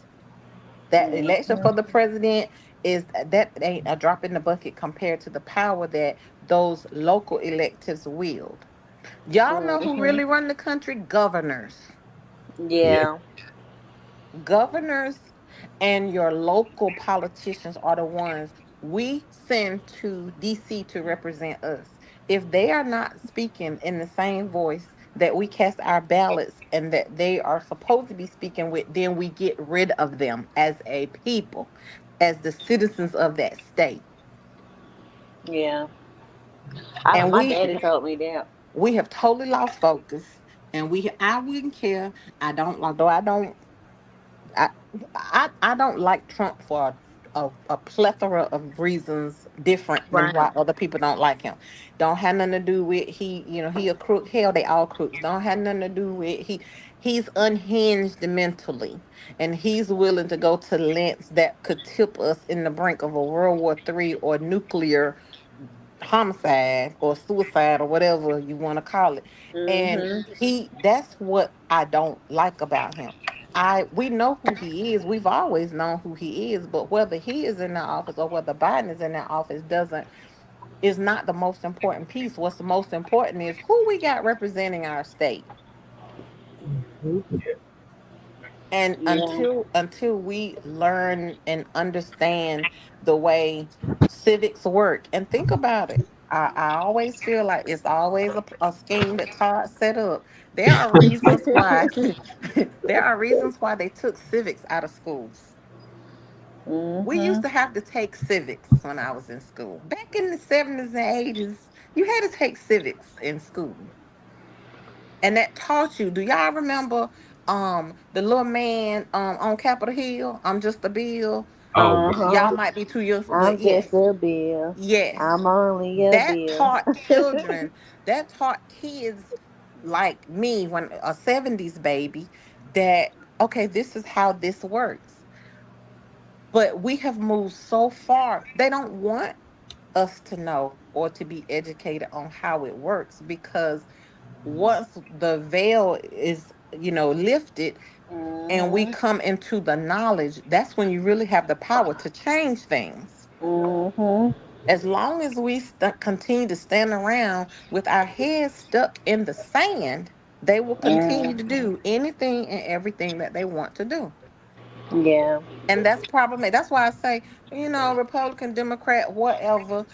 That election for Mhm. the president is that ain't a drop in the bucket compared to the power that those local electives wield. Y'all know who Mhm. really run the country? Governors. Yeah. Yeah. Governors and your local politicians are the ones we send to DC to represent us. If they are not speaking in the same voice that we cast our ballots and that they are supposed to be speaking with, then we get rid of them as a people, as the citizens of that state. Yeah. I know And my we daddy told me that. we have totally lost focus. And I wouldn't care. I don't, although I I don't like Trump for a plethora of reasons different than Right. why other people don't like him. Don't have nothing to do with he a crook. Hell, they all crooks. Don't have nothing to do with he's unhinged mentally, and he's willing to go to lengths that could tip us in the brink of a World War III or nuclear homicide or suicide or whatever you want to call it. And Mhm. that's what I don't like about him. We know who he is. We've always known who he is, but whether he is in the office or whether Biden is in that office doesn't is not the most important piece. What's the most important is who we got representing our state. Mhm. And Yeah. until we learn and understand the way civics work, and think about it. I always feel like it's always a scheme that Todd set up. There are reasons why there are reasons why they took civics out of schools. We used Mhm. to have to take civics when I was in school. Back in the 70s and 80s, you had to take civics in school. And that taught you. Do y'all remember the little man on Capitol Hill? I'm just a bill. Oh Uh yeah. huh. Y'all might be too young, but I'm just yes. a bill. Yes. I'm only a That bill. taught children, that taught kids like me, when a 70s baby, that okay, this is how this works. But we have moved so far. They don't want us to know or to be educated on how it works, because once the veil is, lifted, and we Mhm. come into the knowledge, that's when you really have the power to change things. Mhm. As long as we continue to stand around with our heads stuck in the sand, they will continue to Mhm. do anything and everything that they want to do. Yeah. And that's problematic. That's why I say, Republican, Democrat, whatever,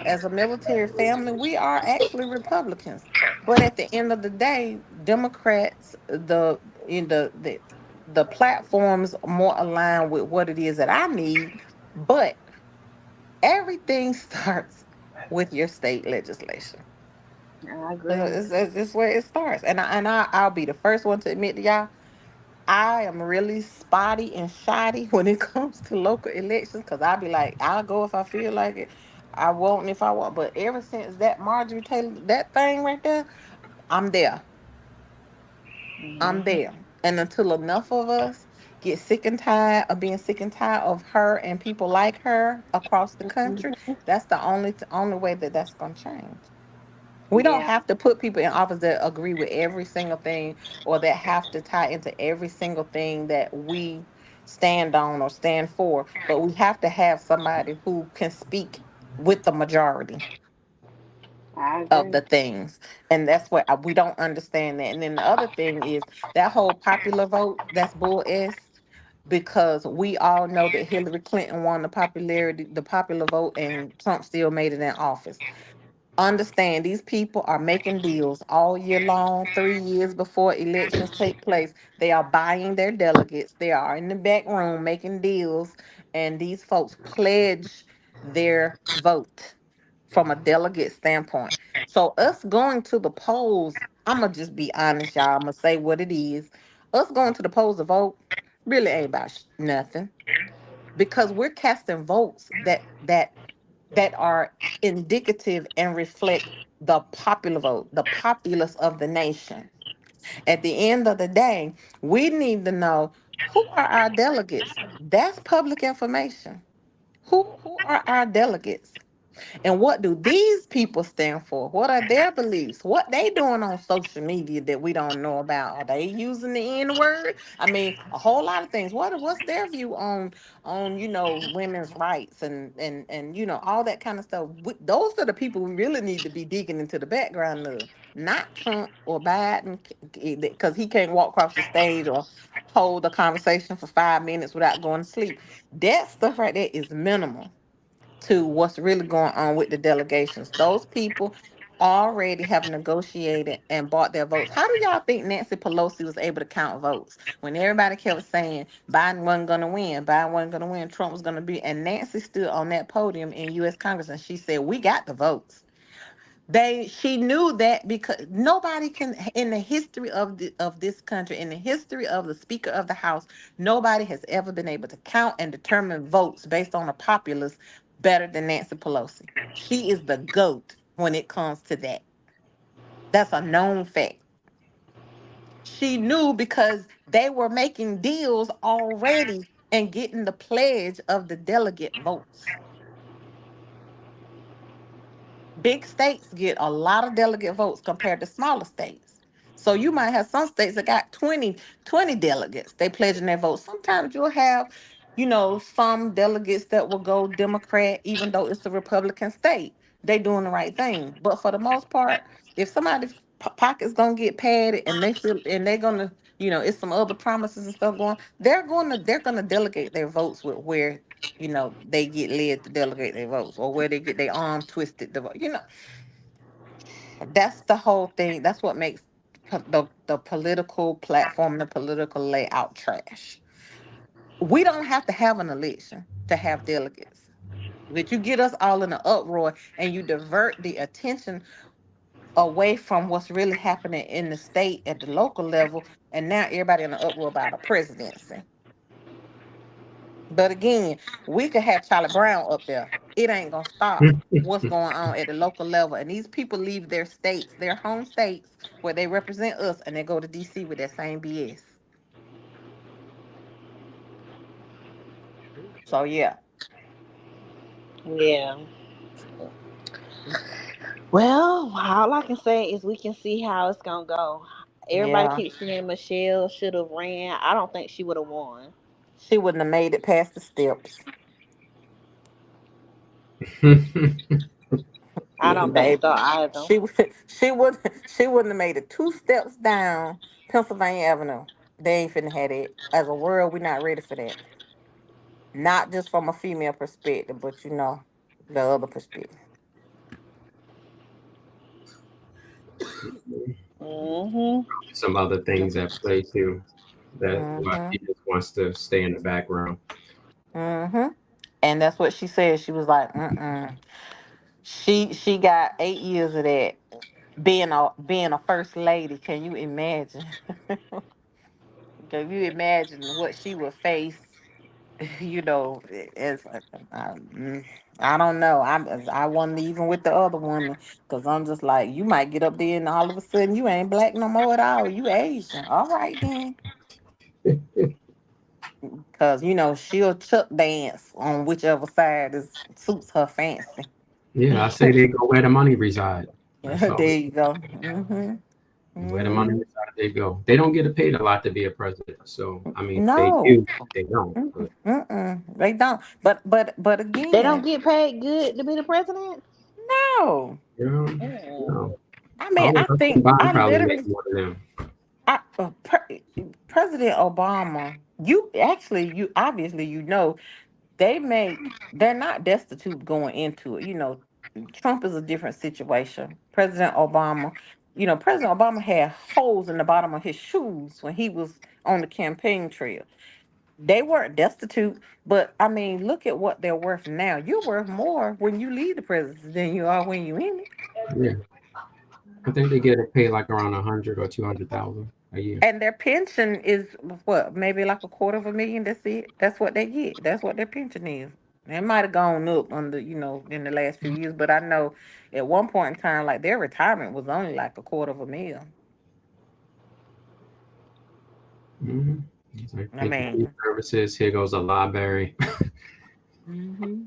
as a military family, we are actually Republicans. But at the end of the day, Democrats, in the platforms more aligned with what it is that I need. But everything starts with your state legislation. I agree. It's where it starts. I'll be the first one to admit to y'all, I am really spotty and shoddy when it comes to local elections, because I'll be like, I'll go if I feel like it. I won't if I want. But ever since that Marjorie Taylor, that thing right there, I'm there. I'm Mhm. there. And until enough of us get sick and tired of being sick and tired of her and people like her across the country, that's the only way that that's going to change. We don't Yeah. have to put people in office that agree with every single thing, or that have to tie into every single thing that we stand on or stand for, but we have to have somebody who can speak with the majority I of agree. the things. And that's what we don't understand that. And then the other thing is that whole popular vote, that's bull s, because we all know that Hillary Clinton won the popular vote, and Trump still made it in office. Understand, these people are making deals all year long, 3 years before elections take place. They are buying their delegates. They are in the back room making deals, and these folks pledge their vote from a delegate standpoint. So us going to the polls, I'm gonna just be honest, y'all. I'm gonna say what it is. Us going to the polls to vote really ain't about nothing, because we're casting votes that are indicative and reflect the popular vote, the populace of the nation. At the end of the day, we need to know who are our delegates. That's public information. Who are our delegates? And what do these people stand for? What are their beliefs? What they doing on social media that we don't know about? Are they using the N word? I mean, a whole lot of things. What's their view on women's rights and all that kind of stuff? Those are the people we really need to be digging into the background of, not Trump or Biden, because he can't walk across the stage or hold a conversation for 5 minutes without going to sleep. That stuff right there is minimal to what's really going on with the delegations. Those people already have negotiated and bought their votes. How do y'all think Nancy Pelosi was able to count votes when everybody kept saying Biden wasn't going to win, Biden wasn't going to win, Trump was going to be, and Nancy stood on that podium in U.S. Congress and she said, "We got the votes." She knew that, because nobody can, in the history of this country, in the history of the Speaker of the House, nobody has ever been able to count and determine votes based on a populace better than Nancy Pelosi. She is the GOAT when it comes to that. That's a known fact. She knew because they were making deals already and getting the pledge of the delegate votes. Big states get a lot of delegate votes compared to smaller states. So you might have some states that got 20 delegates. They pledging their votes. Sometimes you'll have, some delegates that will go Democrat, even though it's a Republican state. They doing the right thing. But for the most part, if somebody's pocket's gonna get padded and they feel and they're gonna, it's some other promises and stuff going, they're gonna delegate their votes with where they get led to delegate their votes, or where they get their arm twisted to vote. That's the whole thing. That's what makes the political platform, the political layout trash. We don't have to have an election to have delegates. But you get us all in an uproar and you divert the attention away from what's really happening in the state at the local level, and now everybody in an uproar about a presidency. But again, we could have Charlie Brown up there. It ain't gonna stop what's going on at the local level. And these people leave their states, their home states, where they represent us, and they go to DC with that same BS. So yeah. Yeah. Well, all I can say is we can see how it's gonna go. Everybody Yeah. keeps saying Michelle should have ran. I don't think she would have won. She wouldn't have made it past the steps. I don't think Baby. so either. She would she wouldn't have made it two steps down Pennsylvania Avenue. They ain't finna have it. As a world, we're not ready for that. Not just from a female perspective, but the other perspective. Mhm. Some other things at play too. That why Mm-hmm. she just wants to stay in the background. Mm-hmm. And that's what she said. She was like, mm-mm. She got 8 years of that being a first lady. Can you imagine? Can you imagine what she would face? It's like I don't know. I wasn't even with the other woman because I'm just like, you might get up there and all of a sudden you ain't black no more at all. You Asian. All right then. Cause she'll chuck dance on whichever side is suits her fancy. Yeah, I say they go where the money reside. That's all. There you go. Mm-hmm. Where the money Mm-hmm. reside, they go. They don't get paid a lot to be a president. So I mean, if they No. do, they don't. Mm-mm. But Mm-mm. They don't. But They don't again, get paid good to be the president. no. you know, Mm. no. I mean, I Husband think Biden I probably make literally, more than them. I President Obama. You obviously they're not destitute going into it. Trump is a different situation. President Obama had holes in the bottom of his shoes when he was on the campaign trail. They weren't destitute, but I mean, look at what they're worth now. You're worth more when you leave the presidency than you are when you in it. Yeah, I think they get paid like around 100 or 200,000 a year. And their pension is what, maybe like a quarter of a million. That's it. That's what they get. That's what their pension is. It might have gone up in the last few years, but I know at one point in time, like their retirement was only like a quarter of a mil. Mm-hmm. It's like I thank you for your mean, services. Here goes a library. hmm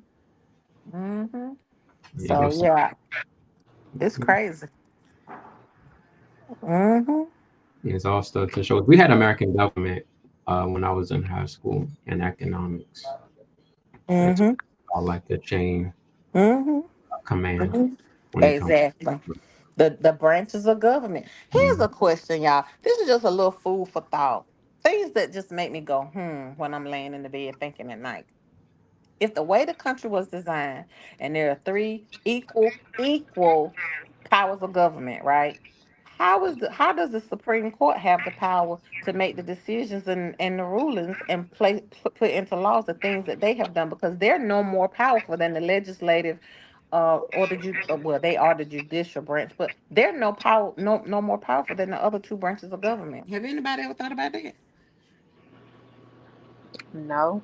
hmm Here so goes. yeah, it's crazy. Hmm It's all stuff to show. We had American government when I was in high school in economics. That's hmm all like the chain hmm of command hmm when it comes. Exactly. The branches of government. Here's Mm, a question, y'all. This is just a little food for thought. Things that just make me go, when I'm laying in the bed thinking at night. If the way the country was designed and there are three equal powers of government, right? How does the Supreme Court have the power to make the decisions and the rulings and put into laws the things that they have done, because they're no more powerful than the legislative or well, they are the judicial branch, but they're no more powerful than the other two branches of government. Have anybody ever thought about that? No.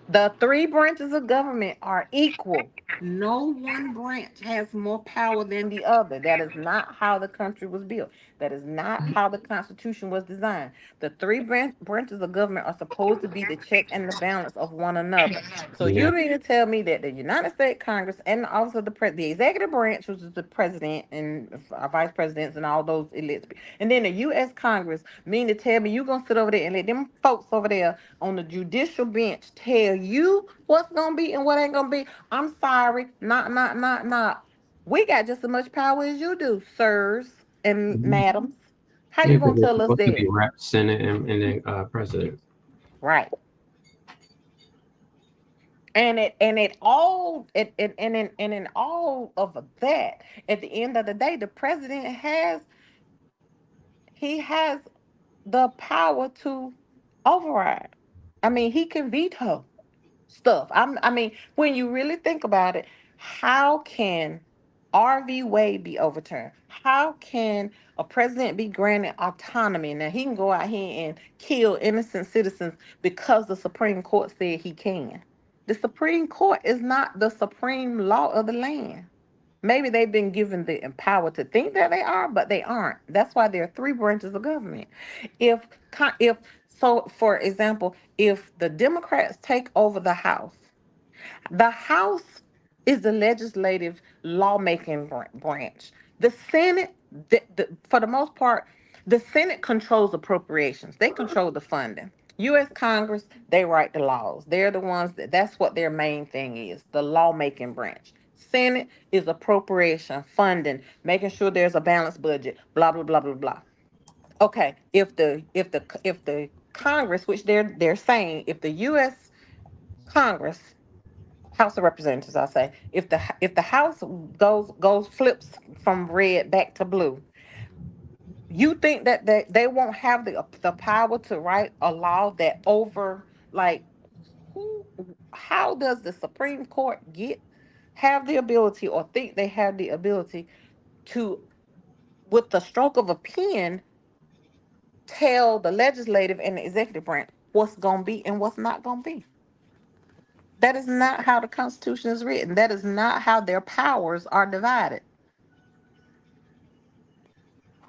The three branches of government are equal. No one branch has more power than the other. That is not how the country was built. That is not how the Constitution was designed. The three branches of government are supposed to be the check and the balance of one another. So yeah, you mean to tell me that the United States Congress and the office of the executive branch, which is the president and vice presidents and all those elected, and then the U.S. Congress, mean to tell me you gonna sit over there and let them folks over there on the judicial bench tell you what's gonna be and what ain't gonna be? I'm sorry, not. We got just as much power as you do, sirs and mhm. madams. How Yeah, you because gonna they're tell us supposed to that? be reps, senate, and then president. Right. And in all of that, at the end of the day, the president has the power to override. I mean, he can veto stuff. I mean, when you really think about it, how can RV Wade be overturned? How can a president be granted autonomy? Now he can go out here and kill innocent citizens because the Supreme Court said he can. The Supreme Court is not the supreme law of the land. Maybe they've been given the power to think that they are, but they aren't. That's why there are three branches of government. If so, for example, if the Democrats take over the House is the legislative lawmaking branch. The Senate, for the most part, the Senate controls appropriations. They control the funding. U.S. Congress, they write the laws. They're the ones that's what their main thing is, the lawmaking branch. Senate is appropriation, funding, making sure there's a balanced budget, blah blah blah blah blah. Okay, if the Congress, which they're saying, if the U.S. Congress, House of Representatives, I say, if the House goes flips from red back to blue, you think that they won't have the power to write a law that over like who? How does the Supreme Court have the ability or think they have the ability to, with the stroke of a pen, tell the legislative and the executive branch what's gonna be and what's not gonna be? That is not how the Constitution is written. That is not how their powers are divided.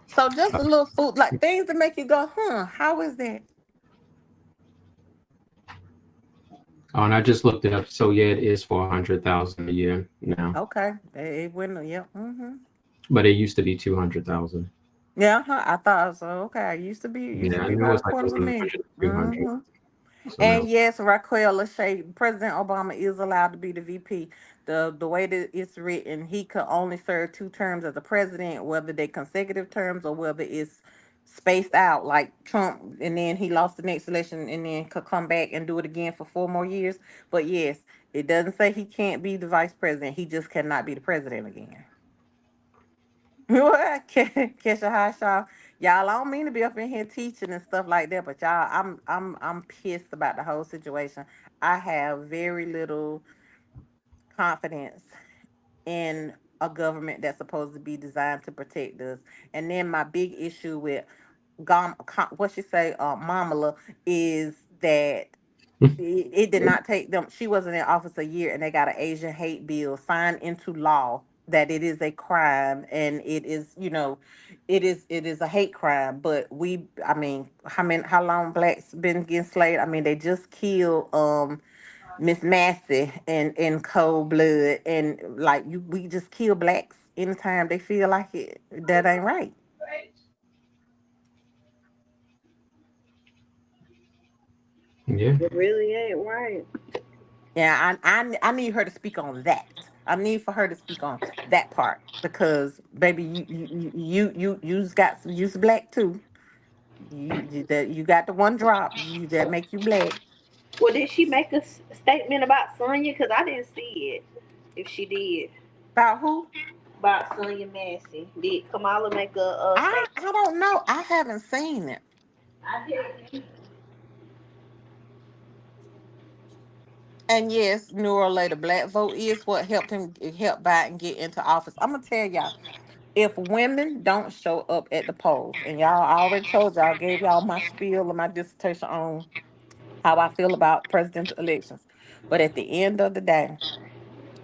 So just a little food, like things to make you go, how is that? Oh, and I just looked it up. So yeah, it is 400,000 a year now, Okay, it went, yeah, but it used to be 200,000. yeah. I thought so. Okay, it used to Yeah, I be knew it about a was like quarter of a between million. 100 and 200. Mm-hmm. So And now, yes, Raquel Lachey, President Obama is allowed to be the VP. The way that it's written, he could only serve 2 terms as a president, whether they consecutive terms or whether it's spaced out like Trump, and then he lost the next election and then could come back and do it again for 4 more years. But yes, it doesn't say he can't be the vice president. He just cannot be the president again. What? Kesha High y'all. I don't mean to be up in here teaching and stuff like that, but y'all, I'm pissed about the whole situation. I have very little confidence in a government that's supposed to be designed to protect us. And then my big issue with what she say, Mamala, is that it did not take them. She wasn't in office a year, and they got an Asian hate bill signed into law that it is a crime, and it is, it is a hate crime. But I mean, how long blacks been getting slayed? I mean, they just killed Miss Massey in cold blood, and like we just kill blacks anytime they feel like it. That ain't right. yeah, It really ain't right. Yeah, I need her to speak on that. I need for her to speak on that part because baby, you's got some you's black too. You got the one drop that make you black. Well, did she make a statement about Sonya? Because I didn't see it. If she did. About who? About Sonya Massey. Did Kamala make a I statement? don't know. I haven't seen it. I did. And yes, Nora later, black vote is what helped him help Biden get into office. I'm gonna tell y'all, if women don't show up at the polls, and y'all I already told y'all, gave y'all my spiel and my dissertation on how I feel about presidential elections. But at the end of the day,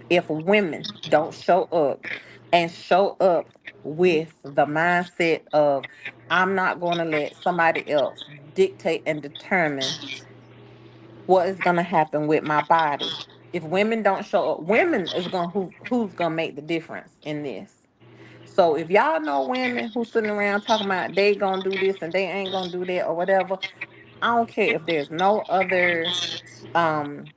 if women don't show up and show up with the mindset of I'm not going to let somebody else dictate and determine what is going to happen with my body. If women don't show up, women is going who's going to make the difference in this. So if y'all know women who sitting around talking about they going to do this and they ain't going to do that or whatever, I don't care if there's um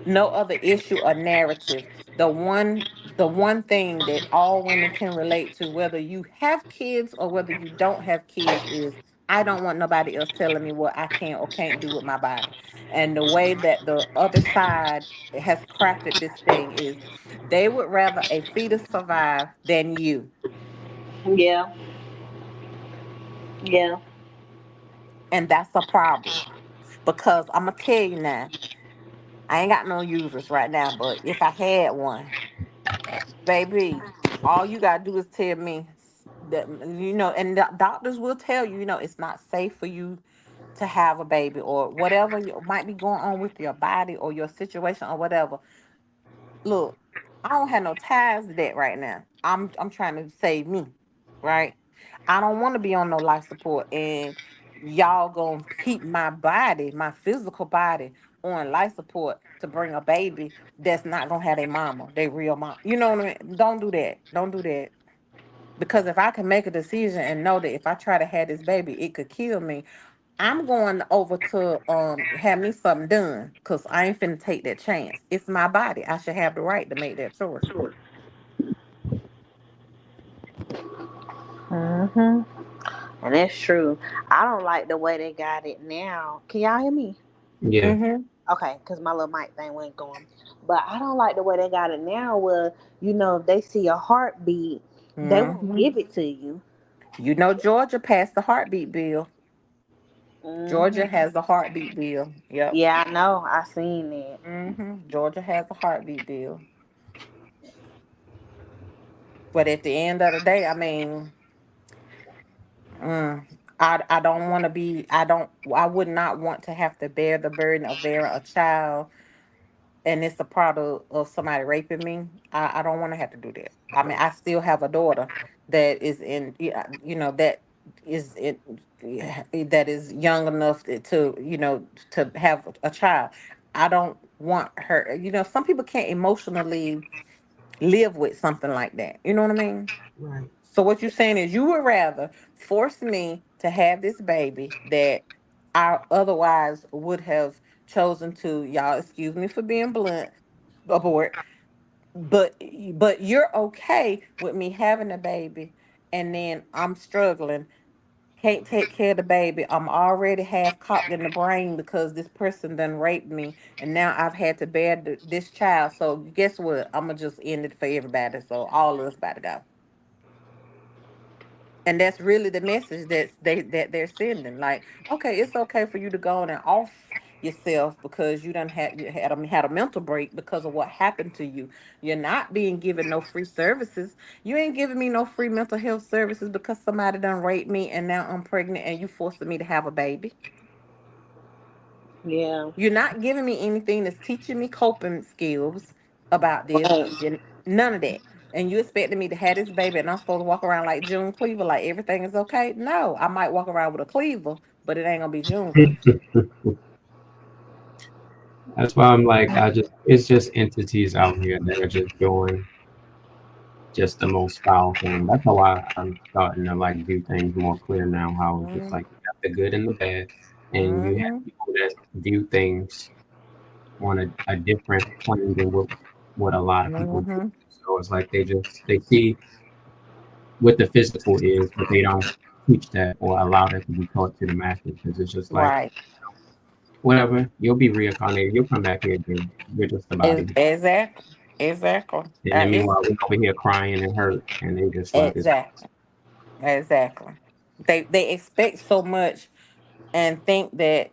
no other issue or narrative. The one thing that all women can relate to, whether you have kids or whether you don't have kids, is I don't want nobody else telling me what I can or can't do with my body. And the way that the other side has crafted this thing is they would rather a fetus survive than you. Yeah, yeah. And that's a problem. Because I'm going to tell you now, I ain't got no uterus right now, but if I had one, baby, all you got to do is tell me that, and the doctors will tell you, it's not safe for you to have a baby or whatever might be going on with your body or your situation or whatever. Look, I don't have no ties to that right now. I'm trying to save me, right? I don't want to be on no life support and y'all gonna keep my body, my physical body on life support to bring a baby that's not gonna have their mama, their real mom. You know what I mean? Don't do that. Don't do that. Because if I can make a decision and know that if I try to have this baby, it could kill me, I'm going over to have me something done because I ain't finna take that chance. It's my body. I should have the right to make that choice. Hmm. And that's true. I don't like the way they got it now. Can y'all hear me? Yeah. Mm-hmm. Okay, because my little mic thing went going. But I don't like the way they got it now where, if they see a heartbeat, they won't Mm-hmm. give it to you. Georgia passed the heartbeat bill. Georgia Hmm. has the heartbeat bill. Yep. Yeah, I know. I seen it. Georgia has a heartbeat bill. But at the end of the day, I mean, mm, I don't want to be. I would not want to have to bear the burden of bearing a child and it's a product of somebody raping me, I don't want to have to do that. I mean, I still have a daughter that is in, yeah, that is in, yeah, that is young enough to, to have a child. I don't want her. Some people can't emotionally live with something like that. You know what I mean? Right. So what you're saying is you would rather force me to have this baby that I otherwise would have chosen to, y'all excuse me for being blunt, abort. But but you're okay with me having a baby and then I'm struggling, can't take care of the baby. I'm already half cocked in the brain because this person done raped me and now I've had to bear this child. So guess what? I'm gonna just end it for everybody. So all of us about to go. And that's really the message that they're sending. Like, okay, it's okay for you to go on and off yourself because you had a mental break because of what happened to you. You're not being given no free services. You ain't giving me no free mental health services because somebody done raped me and now I'm pregnant and you forcing me to have a baby. Yeah. You're not giving me anything that's teaching me coping skills about this. None of that. And you expecting me to have this baby and I'm supposed to walk around like June Cleaver, like everything is okay? No, I might walk around with a cleaver, but it ain't gonna be June Cleaver. That's why I'm like, it's just entities out here that are just doing just the most foul thing. That's how I'm starting to like view things more clear now. How it's just Mm-hmm. like you got the good and the bad, and you have Mm-hmm. people that view things on a different plane than what a lot of people do. Mm-hmm. So it's like they see what the physical is, but they don't teach that or allow that to be taught to the masses because it's just like Right. whatever, you'll be reincarnated, you'll come back here again. You're just a body. Exactly. Exactly. And then It's meanwhile, we're over here crying and hurt, and they just like it's exactly. Exactly. They expect so much and think that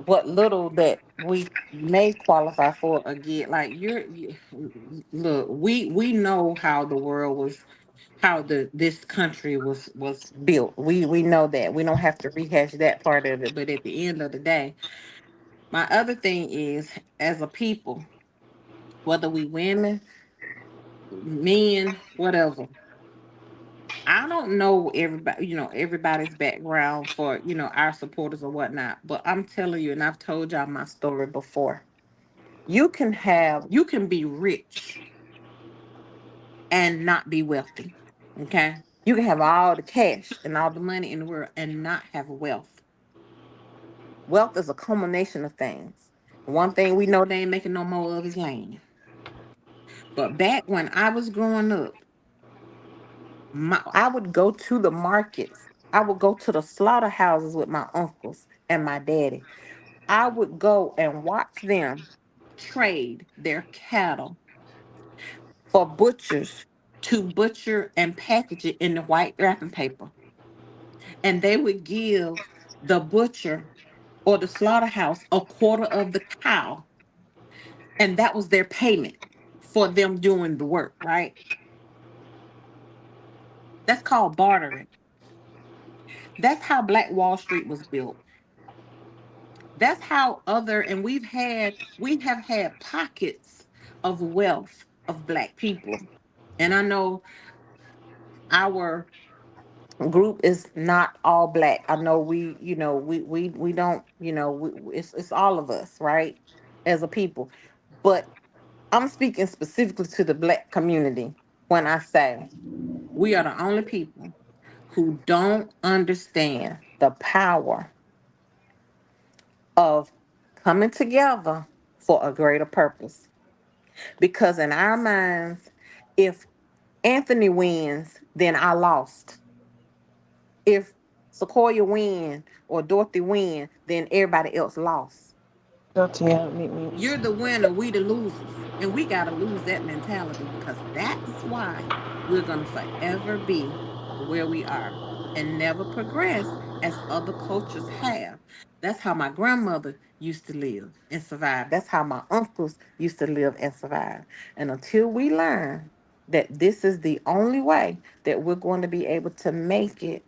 what little that we may qualify for again, like look, we know how the world was, how this country was built. We know that. We don't have to rehash that part of it. But at the end of the day, my other thing is, as a people, whether we women, men, whatever, I don't know everybody, everybody's background for, our supporters or whatnot, but I'm telling you, and I've told y'all my story before. You can be rich and not be wealthy. Okay? You can have all the cash and all the money in the world and not have wealth. Wealth is a culmination of things. One thing we know they ain't making no more of is land. But back when I was growing up, I would go to the markets. I would go to the slaughterhouses with my uncles and my daddy. I would go and watch them trade their cattle for butchers to butcher and package it in the white wrapping paper. And they would give the butcher or the slaughterhouse a quarter of the cow. And that was their payment for them doing the work, right? That's called bartering. That's how Black Wall Street was built. That's how other, and we have had pockets of wealth of Black people. And I know our group is not all Black. I know we don't, it's all of us, right? As a people. But I'm speaking specifically to the Black community when I say we are the only people who don't understand the power of coming together for a greater purpose. Because in our minds, if Anthony wins, then I lost. If Sequoia win or Dorothy win, then everybody else lost. Yeah, me. You're the winner, we the losers. And we got to lose that mentality because that's why we're going to forever be where we are and never progress as other cultures have. That's how my grandmother used to live and survive. That's how my uncles used to live and survive. And until we learn that this is the only way that we're going to be able to make it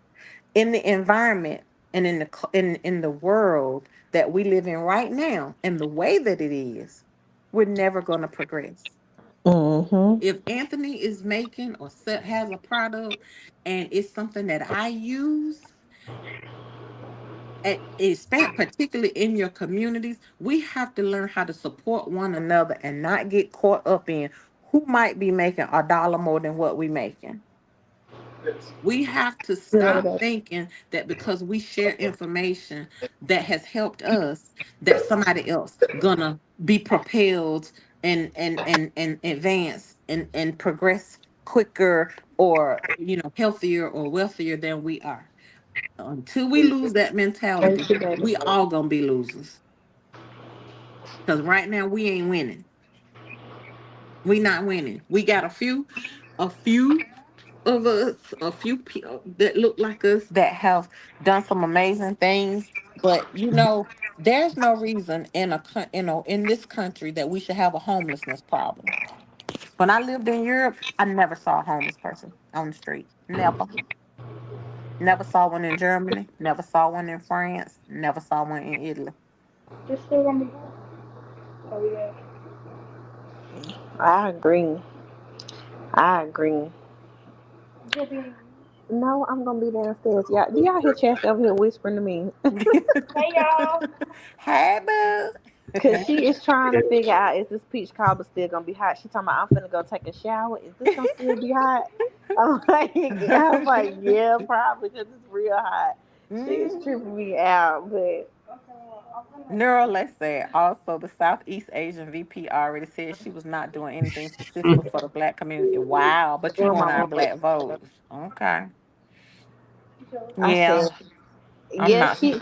in the environment and in the world that we live in right now and the way that it is, we're never going to progress. Mm-hmm. If Anthony is making or has a product and it's something that I use, particularly in your communities, we have to learn how to support one another and not get caught up in who might be making a dollar more than what we making. We have to stop thinking that because we share information that has helped us, that somebody else gonna be propelled and advance and progress quicker or healthier or wealthier than we are. Until we lose that mentality, Thank you, baby. we all gonna be losers. Because right now we ain't winning. We not winning. We got a few of us, a few people that look like us that have done some amazing things. But there's no reason in this country that we should have a homelessness problem. When I lived in Europe, I never saw a homeless person on the street. Never. Never saw one in Germany. Never saw one in France. Never saw one in Italy. It's still gonna be hot. Oh yeah. I agree. I agree. You'll be. No, I'm gonna be downstairs. Y'all, do y'all hear Chastity over here whispering to me? Hey y'all. Hey, boo. Cause she is trying to figure out is this peach cobbler still gonna be hot? She talking about I'm finna go take a shower. Is this gonna still be hot? I'm like, yeah, probably because it's real hot. She is Mhm. tripping me out, but Neural said also the Southeast Asian VP already said she was not doing anything specifically for the Black community. Wow, but you oh want my our mama, Black votes. Okay. I Yeah, said, I'm yeah, not. she.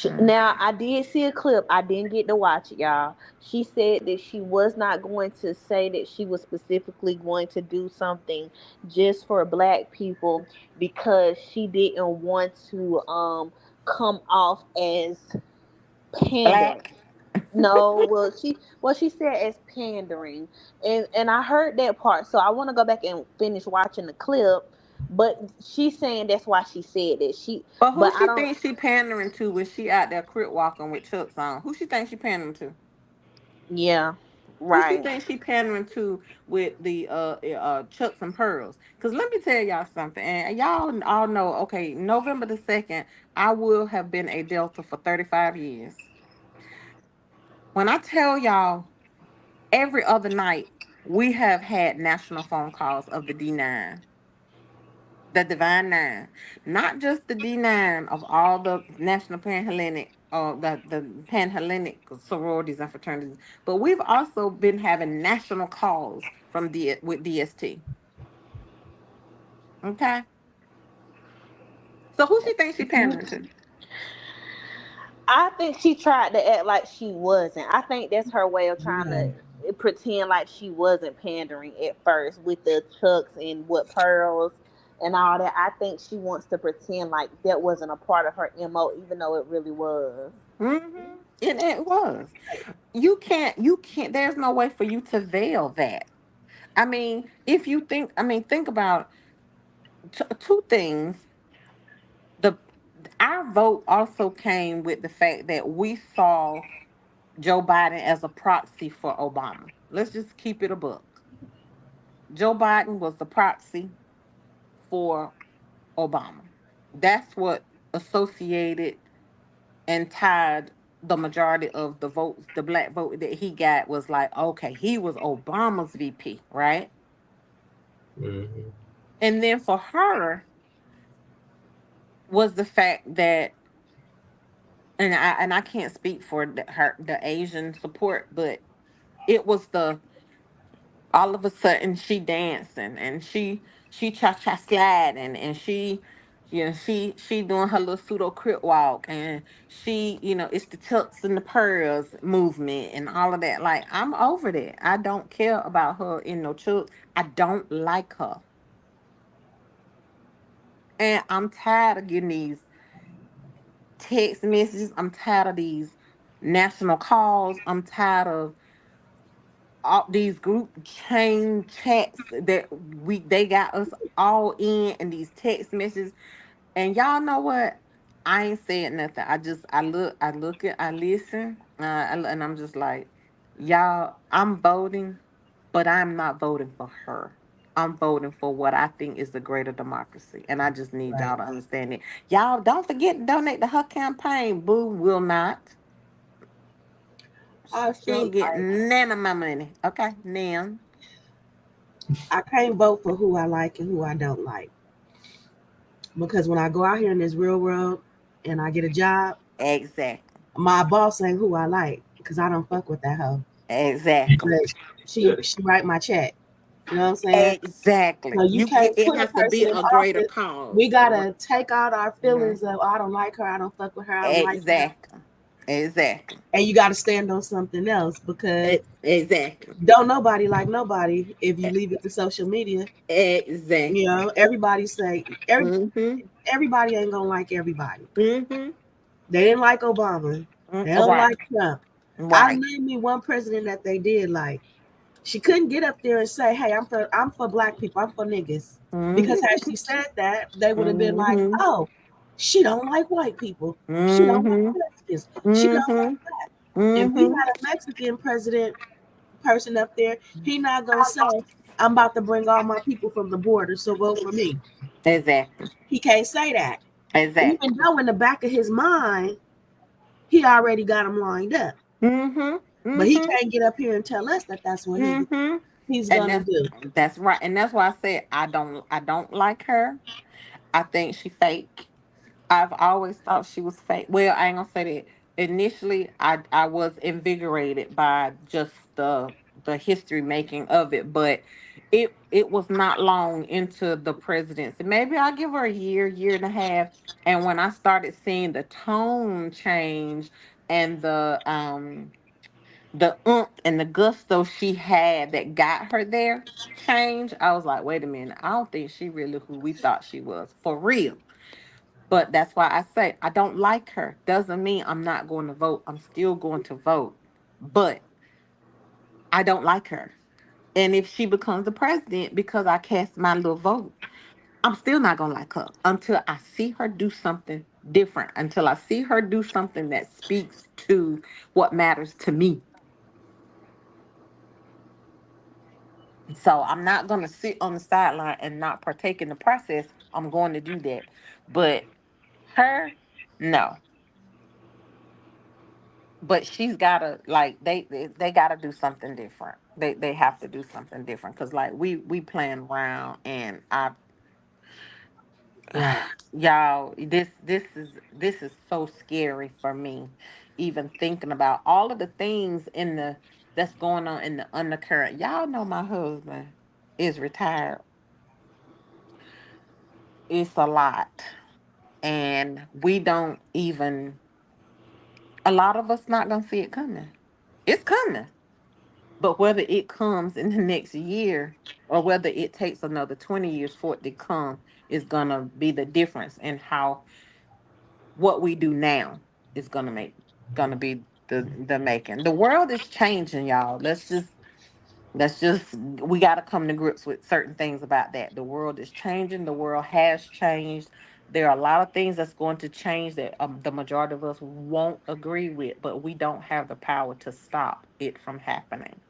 Mm. Now I did see a clip. I didn't get to watch it, y'all. She said that she was not going to say that she was specifically going to do something just for Black people because she didn't want to come off as pandering. Black. No, well she said as pandering, and I heard that part, so I want to go back and finish watching the clip. But she's saying that's why she said that But who but I she don't. thinks she pandering to when she out there crip walking with Chuck's on? Who she thinks she pandering to? Yeah, Who she right. thinks she pandering to with the Chucks and Pearls? Because let me tell y'all something, and y'all all know. Okay, November the 2nd, I will have been a Delta for 35 years. When I tell y'all, every other night we have had national phone calls of the D9, the Divine Nine, not just the D9 of all the national Panhellenic or the Panhellenic sororities and fraternities, but we've also been having national calls from with DST. Okay, So who she thinks she pandering to? I think she tried to act like she wasn't. I think that's her way of trying Yeah. to pretend like she wasn't pandering at first with the chucks and what pearls and all that. I think she wants to pretend like that wasn't a part of her MO, even though it really was. Mm-hmm. And it was. You can't, there's no way for you to veil that. I mean, if you think, I mean, think about two things. The Our vote also came with the fact that we saw Joe Biden as a proxy for Obama. Let's just keep it a book. Joe Biden was the proxy for Obama. That's what associated and tied the majority of the votes, the black vote that he got was like, okay, he was Obama's VP, right? Hmm. And then for her was the fact that, and I can't speak for the Asian support, but it was the all of a sudden she dancing and she cha-cha sliding and she doing her little pseudo crip walk and it's the tucks and the pearls movement and all of that. Like, I'm over that. I don't care about her in no chucks. I don't like her. And I'm tired of getting these text messages. I'm tired of these national calls. I'm tired of all these group chain chats that they got us all in and these text messages. And y'all know what? I ain't saying nothing. I listen, and I'm just like, y'all, I'm voting, but I'm not voting for her. I'm voting for what I think is the greater democracy. And I just need Right. y'all to understand it. Y'all don't forget to donate to her campaign. Boo will not. She Also, ain't like, getting none of my money. Okay, now. I can't vote for who I like and who I don't like because when I go out here in this real world and I get a job, Exactly. my boss ain't who I like because I don't fuck with that hoe. Exactly. But she write my check. You know what I'm saying? Exactly. So you can't It put a has to be person in a greater office. We cause. gotta take out our Mm-hmm. feelings of, oh, I don't like her, I don't fuck with her, I don't like her, Exactly. Exactly. and you gotta stand on something else because Exactly. don't nobody like nobody if you leave it to social media. You Exactly. know, everybody say Mm-hmm. everybody ain't gonna like everybody. Mm-hmm. They didn't like Obama. They don't Right. like Trump. I Right. name me one president that they did like. She couldn't get up there and say, "Hey, I'm for black people. I'm for niggas," because had Mm-hmm. she said that, they would have been like, Mm-hmm. "Oh, she don't like white people. She don't like Mm-hmm. Mexicans. She don't Mm-hmm. like that." If we Mm-hmm. had a Mexican president person up there, he not gonna say, "I'm about to bring all my people from the border, so vote for me." Exactly. He can't say that, even Exactly. though in the back of his mind he already got them lined up. Mm-hmm. But he Mm-hmm. can't get up here and tell us that that's what Mm-hmm. he's And gonna do. that's right. And that's why I said I don't like her. I think she fake. I've always thought she was fake. Well, I ain't gonna say that. Initially, I was invigorated by just the history making of it, but it was not long into the presidency. Maybe I'll give her a year and a half. And when I started seeing the tone change and the and the gusto she had that got her there change, I was like, wait a minute, I don't think she really who we thought she was for real. But that's why I say I don't like her. Doesn't mean I'm not going to vote. I'm still going to vote. But I don't like her. And if she becomes the president because I cast my little vote, I'm still not going to like her until I see her do something different, until I see her do something that speaks to what matters to me. So I'm not going to sit on the sideline and not partake in the process. I'm going to do that. But her, no. But she's gotta like they gotta do something different. They have to do something different because like we playing around and I Right. y'all this is so scary for me even thinking about all of the things in the that's going on in the undercurrent. Y'all know my husband is retired. It's a lot. and we don't even, a lot of us not gonna see it coming. It's coming. But whether it comes in the next year or whether it takes another 20 years for it to come is gonna be the difference in how what we do now is gonna be the making. The world is changing, y'all. Let's just we got to come to grips with certain things about that. The world is changing. The world has changed. There are a lot of things that's going to change that the majority of us won't agree with, but we don't have the power to stop it from happening.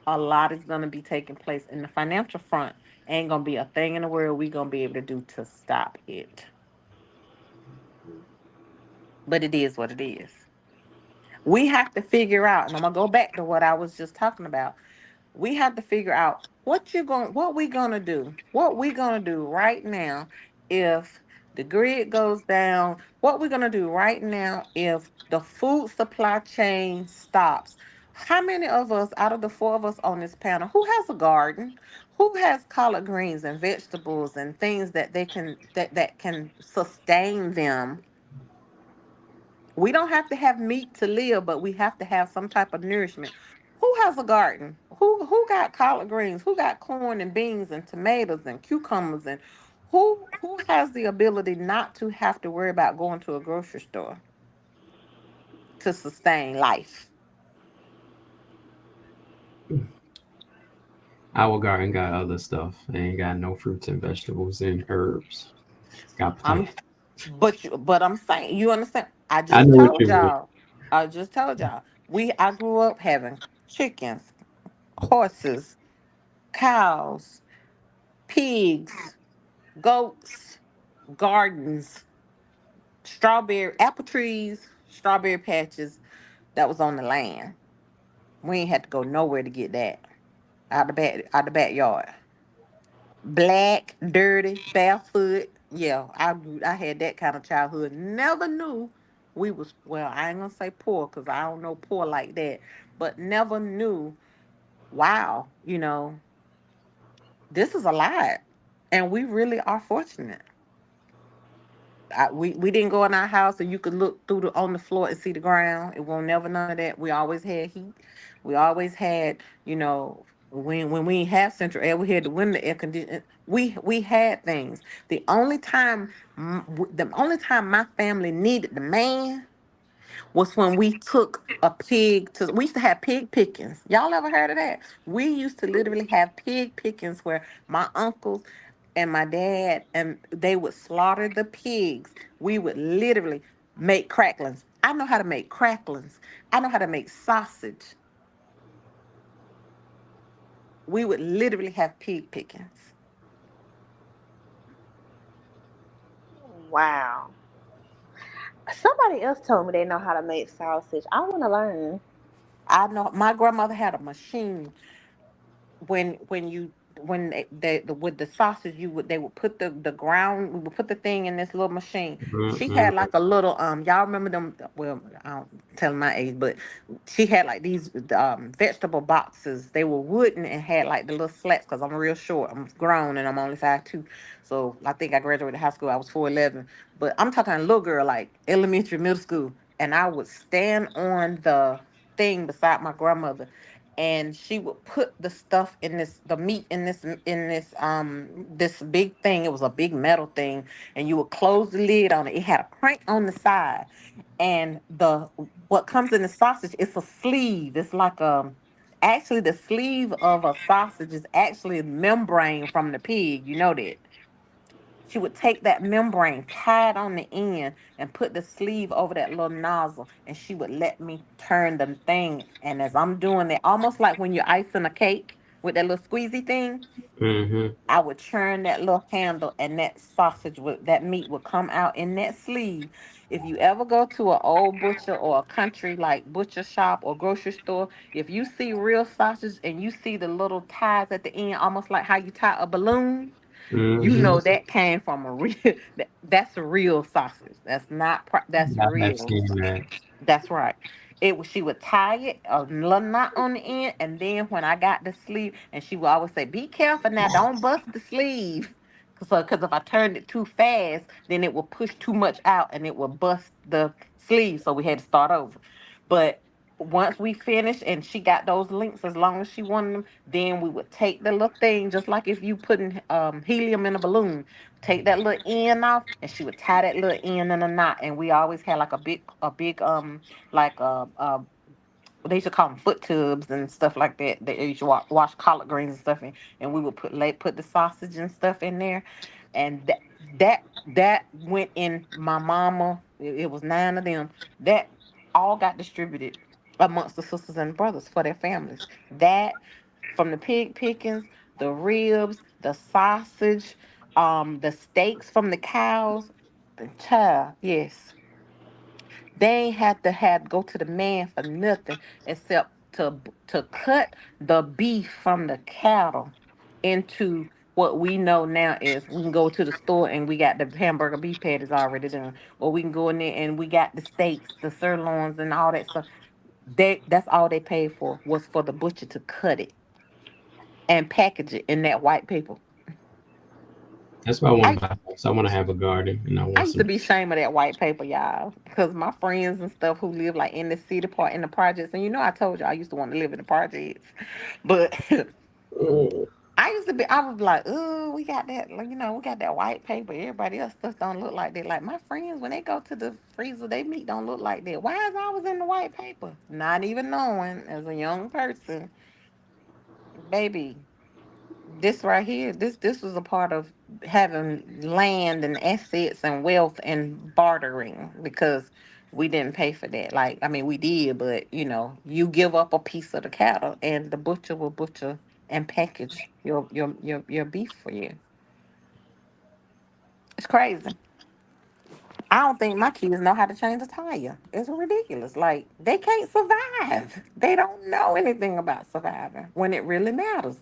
A lot is going to be taking place in the financial front. Ain't going to be a thing in the world we going to be able to do to stop it. But it is what it is. We have to figure out, and I'm going to go back to what I was just talking about. We have to figure out what we gonna do. What we gonna do right now if the grid goes down? What we gonna do right now if the food supply chain stops? How many of us out of the four of us on this panel who has a garden? Who has collard greens and vegetables and things that they can that can sustain them? We don't have to have meat to live, but we have to have some type of nourishment. Who has a garden? Who got collard greens? Who got corn and beans and tomatoes and cucumbers and who has the ability not to have to worry about going to a grocery store to sustain life? Our garden got other stuff. Ain't got no fruits and vegetables and herbs. Got I'm plant. but I'm saying, you understand? I know what you mean. I just told y'all. I grew up having chickens, horses, cows, pigs, goats, gardens, strawberry apple trees, strawberry patches that was on the land. We ain't had to go nowhere to get that out the backyard. Black, dirty, barefoot. Yeah, I had that kind of childhood. Never knew we was, well, I ain't gonna say poor because I don't know poor like that, but never knew. Wow, this is a lot, and we really are fortunate. We didn't go in our house and you could look through the on the floor and see the ground. It won't never none of that. We always had heat. We always had, when we ain't have central air, we had the window air conditioning. We had things. The only time my family needed the man was when we took a pig to, we used to have pig pickings. Y'all ever heard of that? We used to literally have pig pickings where my uncles and my dad and they would slaughter the pigs. We would literally make cracklings. I know how to make cracklings. I know how to make sausage. We would literally have pig pickings. Wow. Somebody else told me they know how to make sausage. I want to learn. I know my grandmother had a machine when with the sausage they would put the ground, we would put the thing in this little machine. She Mm-mm. had like a little, y'all remember them, well, I don't tell my age, but she had like these vegetable boxes. They were wooden and had like the little slats because I'm real short. I'm grown and I'm only 5'2". So I think I graduated high school, I was 4'11". But I'm talking a little girl, like elementary, middle school, and I would stand on the thing beside my grandmother, and she would put the stuff in the meat in this big thing. It was a big metal thing, and you would close the lid on it. It had a crank on the side, and the what comes in the sausage, it's a sleeve. It's like actually the sleeve of a sausage is actually membrane from the pig. You know that. She would take that membrane, tie it on the end, and put the sleeve over that little nozzle, and she would let me turn the thing. And as I'm doing it, almost like when you're icing a cake with that little squeezy thing, Mm-hmm. I would turn that little handle, and that meat would come out in that sleeve. If you ever go to an old butcher or a country like butcher shop or grocery store, if you see real sausage and you see the little ties at the end, almost like how you tie a balloon, you Mm-hmm. know that came from a real that's a real sausage. That's I have real. seen that. That's right. She would tie it a little knot on the end, and then when I got the sleeve, and she would always say, "Be careful now, don't bust the sleeve," So, because if I turned it too fast, then it would push too much out and it would bust the sleeve. So we had to start over. But once we finished and she got those links, as long as she wanted them, then we would take the little thing, just like if you putting helium in a balloon, take that little end off, and she would tie that little end in a knot. And we always had like a big like they used to call them foot tubs and stuff like that. They used to wash collard greens and stuff in, and we would put the sausage and stuff in there, and that went in my mama. It was 9 of them. That all got distributed amongst the sisters and brothers for their families. That from the pig pickings, the ribs, the sausage, the steaks from the cows. The child, yes, they ain't had to have go to the man for nothing except to cut the beef from the cattle into what we know now is we can go to the store and we got the hamburger beef patties already done, or we can go in there and we got the steaks, the sirloins, and all that stuff. That's all they paid for was for the butcher to cut it and package it in that white paper. That's what I want I to buy. So I want to have a garden, and I I want used to some. be ashamed of that white paper, y'all, because my friends and stuff who live like in the city part in the projects, and I told you I used to want to live in the projects, but Mm. I used to be, I was like, oh, we got that, like, we got that white paper. Everybody else stuff don't look like that. Like my friends, when they go to the freezer, they meat don't look like that. Why is I was in the white paper? Not even knowing as a young person, baby. This right here, this was a part of having land and assets and wealth and bartering because we didn't pay for that. Like, I mean, we did, but you give up a piece of the cattle and the butcher will butcher and package your beef for you. It's crazy. I don't think my kids know how to change a tire. It's ridiculous. Like they can't survive. They don't know anything about surviving when it really matters.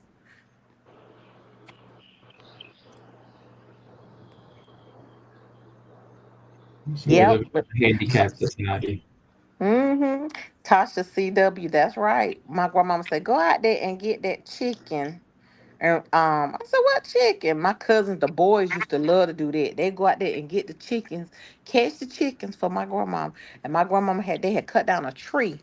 So we live Yep. in a handicapped society. Mm-hmm. Tasha CW, that's right. My grandmama said, go out there and get that chicken. And I said, what chicken? My cousins, the boys used to love to do that. They go out there and get the chickens, catch the chickens for my grandmama. And my grandmama they had cut down a tree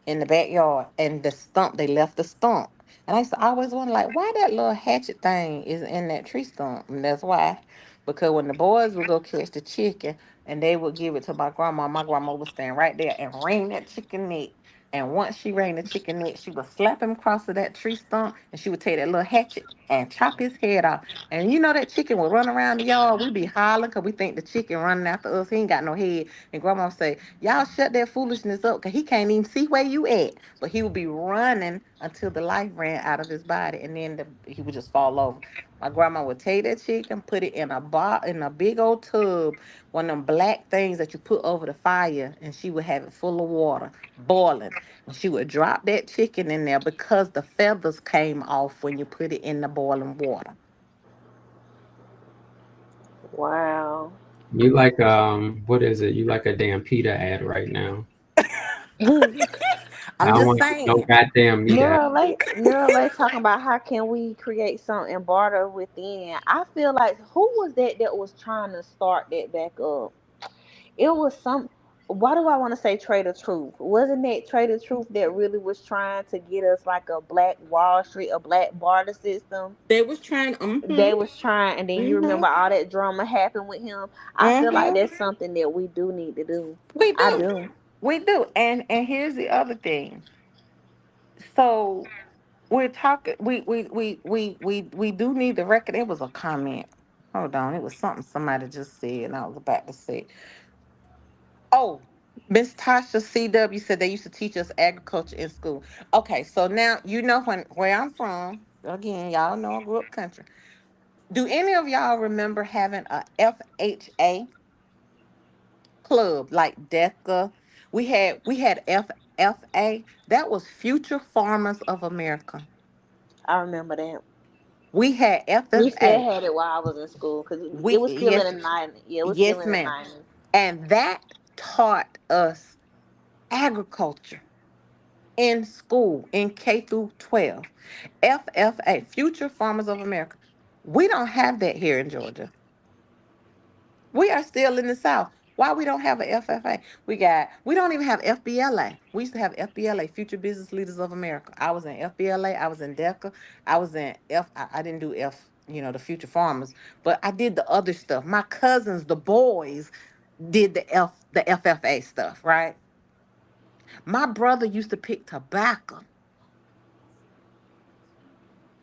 in the backyard and the stump, they left the stump. And I used to always wonder, like, why that little hatchet thing is in that tree stump? And that's why. Because when the boys would go catch the chicken and they would give it to my grandma would stand right there and wring that chicken neck. And once she rang the chicken neck, she would slap him across to that tree stump and she would take that little hatchet and chop his head off. And that chicken would run around the yard. We be hollering because we think the chicken running after us. He ain't got no head. And grandma say, y'all shut that foolishness up because he can't even see where you at. But he would be running until the life ran out of his body and then he would just fall over. My grandma would take that chicken, put it in a big old tub, one of them black things that you put over the fire, and she would have it full of water, boiling. And she would drop that chicken in there because the feathers came off when you put it in the boiling water. Wow. You like what is it? You like a damn PETA ad right now. I I'm don't just want to get no saying. goddamn meat ad. Neuro talking about how can we create something and barter within. I feel like who was that was trying to start that back up? It was some. Why do I want to say Trader Truth? Wasn't that Trader Truth that really was trying to get us like a black Wall Street, a black barter system? They was trying. They was trying, and then you Mm-hmm. remember all that drama happened with him. I feel like Mm-hmm. that's something that we do need to do. We I do. do. We do. And here's the other thing. So we're talking we do need the record. It was a comment. Hold on. It was something somebody just said and I was about to say. Oh, Miss Tasha CW said they used to teach us agriculture in school. Okay, so now where I'm from. Again, y'all know I grew up country. Do any of y'all remember having a FHA club like DECA? We had FFA. That was Future Farmers of America. I remember that. We had We still FFA. had it while I was in school because it We was still in yes, the 90s. Yeah, it was still yes, in the ma'am. 90s. And that taught us agriculture in school in K through 12. FFA, Future Farmers of America. We don't have that here in Georgia. We are still in the South. Why we don't have a FFA? We don't even have FBLA. We used to have FBLA, Future Business Leaders of America. I was in FBLA, I was in DECA, I was in I didn't do F, the Future Farmers, but I did the other stuff. My cousins, the boys, did the FFA stuff, right? My brother used to pick tobacco.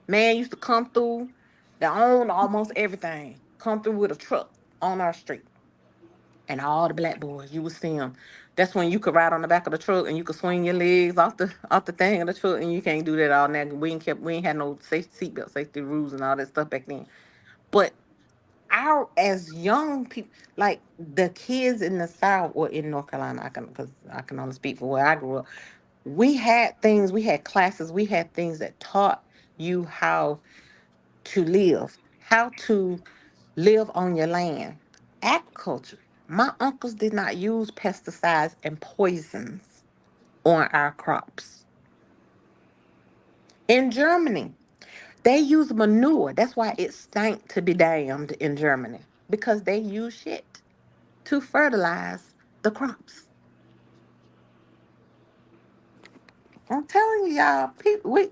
Man used to come through, that owned almost everything, come through with a truck on our street. And all the black boys, you would see them. That's when you could ride on the back of the truck and you could swing your legs off the thing of the truck, and you can't do that all night. We ain't had no seatbelt safety rules and all that stuff back then. But our as young people, like the kids in the South or in North Carolina, because I can only speak for where I grew up. We had classes, we had things that taught you how to live, how to live on your land. Agriculture. My uncles did not use pesticides and poisons on our crops. In Germany, they use manure. That's why it stank to be damned in Germany, because they use shit to fertilize the crops. I'm telling you, y'all, people,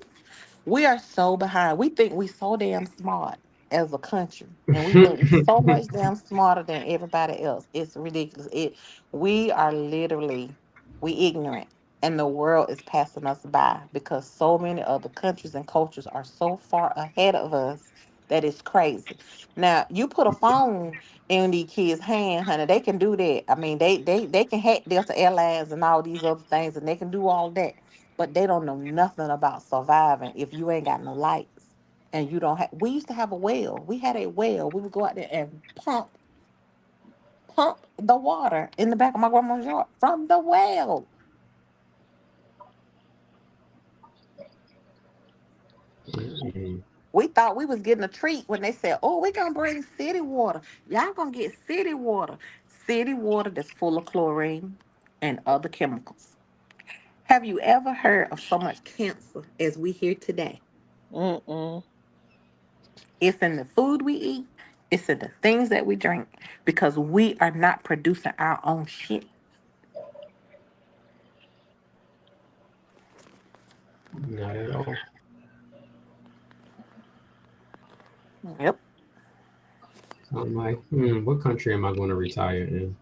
we are so behind. We think we so damn smart as a country, and we think we so much damn smarter than everybody else. It's ridiculous. We are literally we ignorant, and the world is passing us by because so many other countries and cultures are so far ahead of us that it's crazy. Now, you put a phone in these kids' hand, honey, they can do that. I mean, they can hack Delta Airlines and all these other things, and they can do all that, but they don't know nothing about surviving if you ain't got no lights and you don't have. We used to have a well. We had a well. We would go out there and pump the water in the back of my grandma's yard from the well. Mm. We thought we was getting a treat when they said, "Oh, we gonna bring city water. Y'all gonna get city water. City water that's full of chlorine and other chemicals." Have you ever heard of so much cancer as we hear today? Mm-mm. It's in the food we eat. It's in the things that we drink, because we are not producing our own shit. Not at all. Yep. So I'm like, what country am I going to retire in?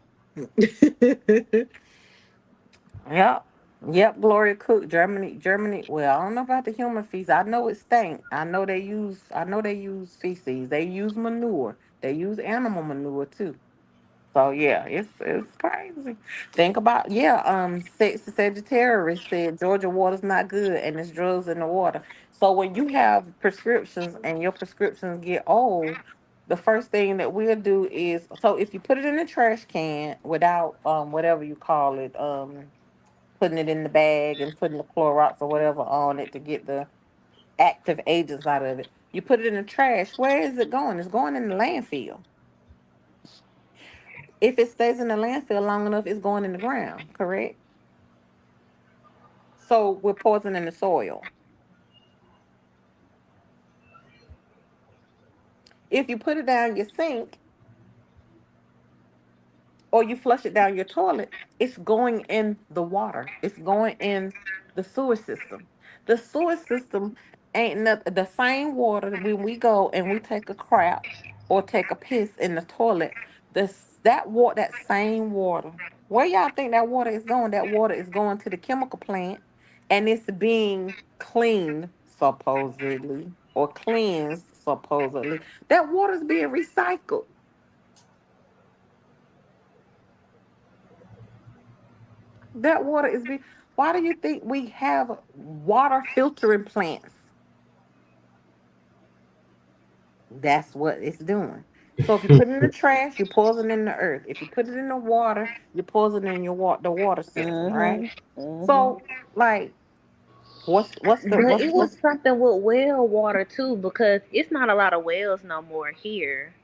Yep. Yep. Gloria Cook, Germany. Germany. Well, I don't know about the human feces. I know it stink. I know they use. I know they use feces. They use manure. They use animal manure too. So yeah, it's crazy. Think about, yeah. Sexy Sagittarius said Georgia water's not good and there's drugs in the water. So when you have prescriptions and your prescriptions get old, the first thing that we'll do is, so if you put it in a trash can without whatever you call it, putting it in the bag and putting the Clorox or whatever on it to get the active agents out of it, you put it in the trash. Where is it going? It's going in the landfill. If it stays in the landfill long enough, it's going in the ground, correct? So we're poisoning the soil. If you put it down your sink or you flush it down your toilet, it's going in the water. It's going in the sewer system. The sewer system ain't nothing. The same water that when we go and we take a crap or take a piss in the toilet, that same water. Where y'all think that water is going? That water is going to the chemical plant, and it's being cleaned supposedly or cleansed supposedly. That water is being recycled. That water is being. Why do you think we have water filtering plants? That's what it's doing. So if you put it in the trash, you're poisoning the earth. If you put it in the water, you're poisoning the water system, right? Mhm. Mhm. So like, But it was what's something with well water too, because it's not a lot of wells no more here.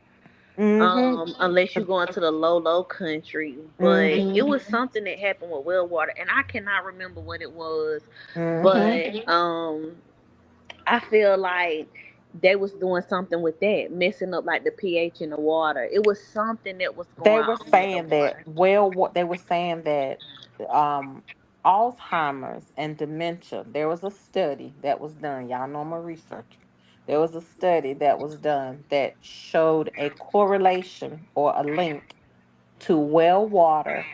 mm-hmm, Unless you go into the low country. But it mm-hmm, was something that happened with well water, and I cannot remember what it was. mm-hmm, But I feel like they was doing something with that, messing up like the pH in the water. It was something that was They going were on with the saying that, water. well, what they were saying that um Alzheimer's and dementia, there was a study that was done. Y'all know I'm a researcher. There was a study that was done that showed a correlation or a link to well water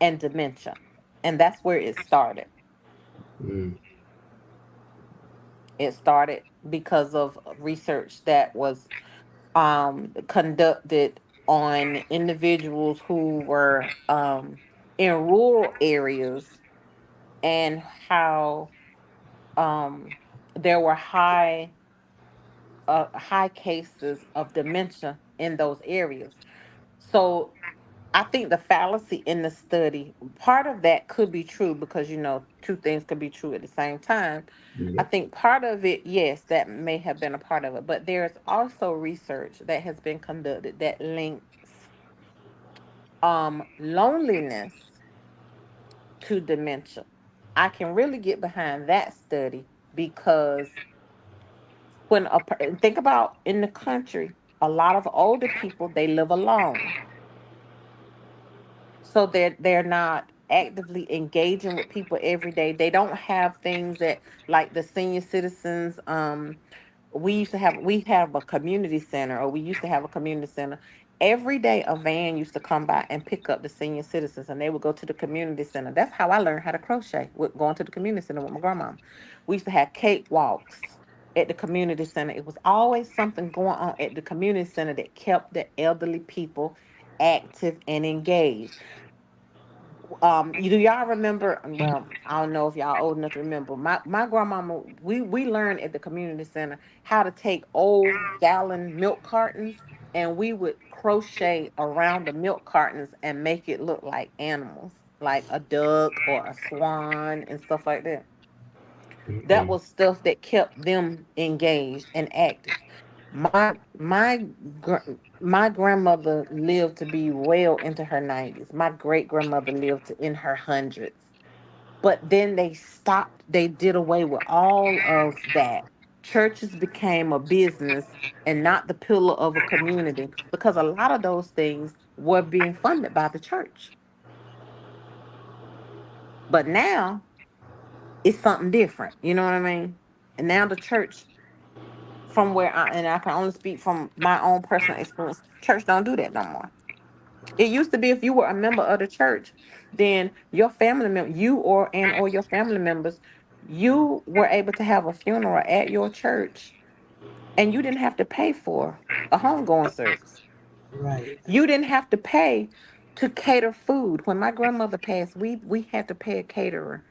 and dementia. And that's where it started. Mm. It started because of research that was conducted on individuals who were in rural areas, and how um, there were high cases of dementia in those areas. So I think the fallacy in the study, part of that could be true because, two things could be true at the same time. I Yep. think part of it, yes, that may have been a part of it, but there's also research that has been conducted that links loneliness to dementia. I can really get behind that study because think about in the country, a lot of older people, they live alone. So they're not actively engaging with people every day. They don't have things that, like the senior citizens, we have a community center, or we used to have a community center. Every day a van used to come by and pick up the senior citizens, and they would go to the community center. That's how I learned how to crochet, with going to the community center with my grandma. We used to have cake walks at the community center. It was always something going on at the community center that kept the elderly people active and engaged. Do y'all remember? Well, I don't know if y'all old enough to remember. My grandmama, we learned at the community center how to take old gallon milk cartons, and we would crochet around the milk cartons and make it look like animals, like a duck or a swan and stuff like that. That Mm-mm. was stuff that kept them engaged and active. My grandmother lived to be well into her 90s. My great grandmother lived in her hundreds. But then they stopped. They did away with all of that. Churches became a business and not the pillar of a community, because a lot of those things were being funded by the church. But now it's something different. You know what I mean? And now the church, from where I can only speak from my own personal experience, church don't do that no more. It used to be, if you were a member of the church, then your family member, you or your family members, you were able to have a funeral at your church, and you didn't have to pay for a homegoing service. Right. You didn't have to pay to cater food. When my grandmother passed, we had to pay a caterer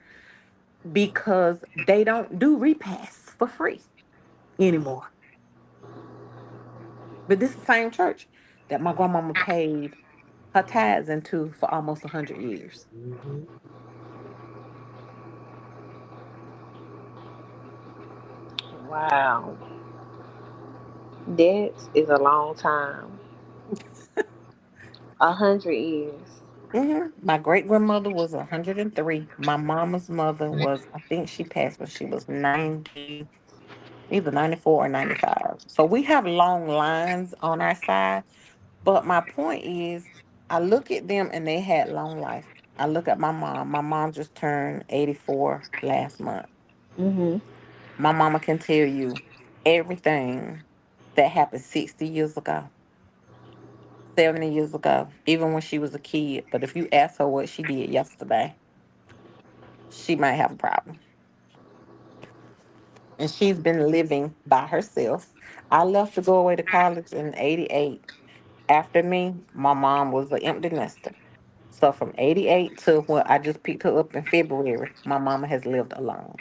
because they don't do repasts for free anymore. But this is the same church that my grandmama paid her tithes into for almost 100 years. Hmm. Wow, that is a long time. 100 years. My great grandmother was 103. My mama's mother was, I think she passed when she was 90, either 94 or 95. So we have long lines on our side. But my point is, I look at them and they had long life. I look at my mom. My mom just turned 84 last month. Mhm. My mama can tell you everything that happened 60 years ago, 70 years ago, even when she was a kid. But if you ask her what she did yesterday, she might have a problem. And she's been living by herself. I left to go away to college in 88. After me, my mom was an empty nester. So from 88 to when I just picked her up in February, my mama has lived alone.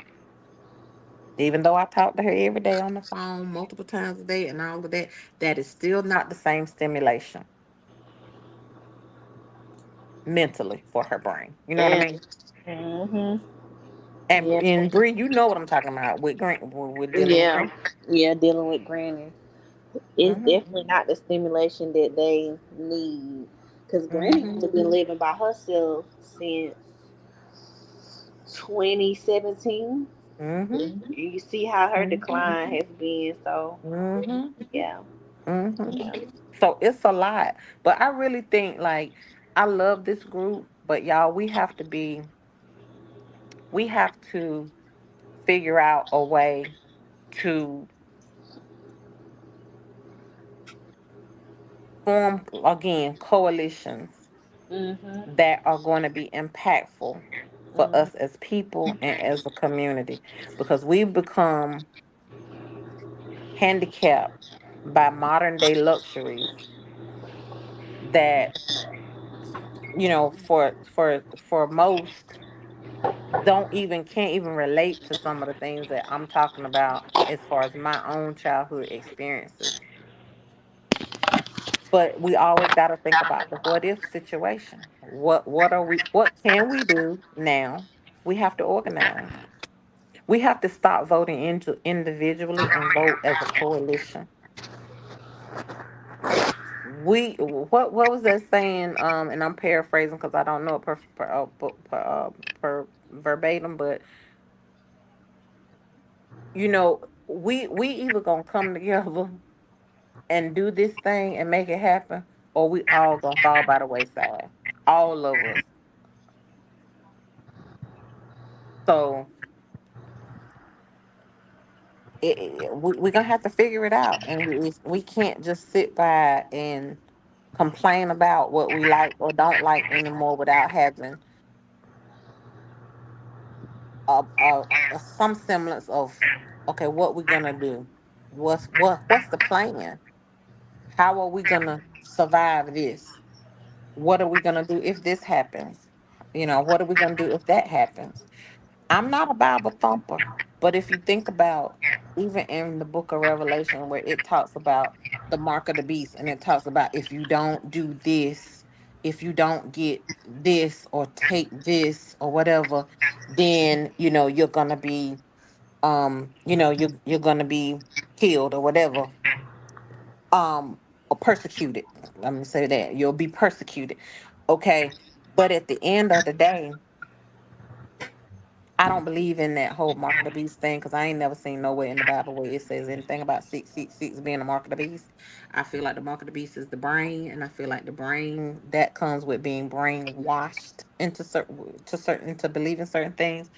Even though I talk to her every day on the phone, multiple times a day, and all of that, that is still not the same stimulation mentally for her brain. You know what I And mean? mhm. And Yeah. in Bree, you know what I'm talking about with with dealing with Yeah. Grant. Yeah. Dealing with granny, it's Mm-hmm. definitely not the stimulation that they need. Cause granny Mm-hmm. only been living by herself since 2017. Mhm. You see how her Mhm. decline has been. So Mhm. yeah, Mhm. yeah. So it's a lot, but I really think like I love this group, but y'all, we have to figure out a way to form again coalitions Mhm. that are going to be impactful for Mhm. us as people and as a community, because we become handicapped by modern day luxuries that, for most, don't even can't even relate to some of the things that I'm talking about as far as my own childhood experiences. But we always got to think about the what if situation. What can we do now? We have to organize. We have to stop voting into individually and vote as a coalition. What was that saying? And I'm paraphrasing because I don't know it per verbatim, but we either gonna come together and do this thing and make it happen, or we all gonna fall by the wayside. All of us. So we're gonna have to figure it out, and we can't just sit by and complain about what we like or don't like anymore without having some semblance of, okay, what we're gonna do, what's the plan, how are we gonna survive this, what are we gonna do if this happens, what are we gonna do if that happens. I'm not a Bible thumper, but if you think about, even in the book of Revelation, where it talks about the mark of the beast, and it talks about if you don't do this, if you don't get this or take this or whatever, then you're gonna be, you're gonna be killed or whatever, or persecuted. Let me say that you'll be persecuted. Okay, but at the end of the day, I don't believe in that whole mark of the beast thing, because I ain't never seen nowhere in the Bible where it says anything about 666 being a mark of the beast. I feel like the mark of the beast is the brain, and I feel like the brain that comes with being brainwashed into believing certain things.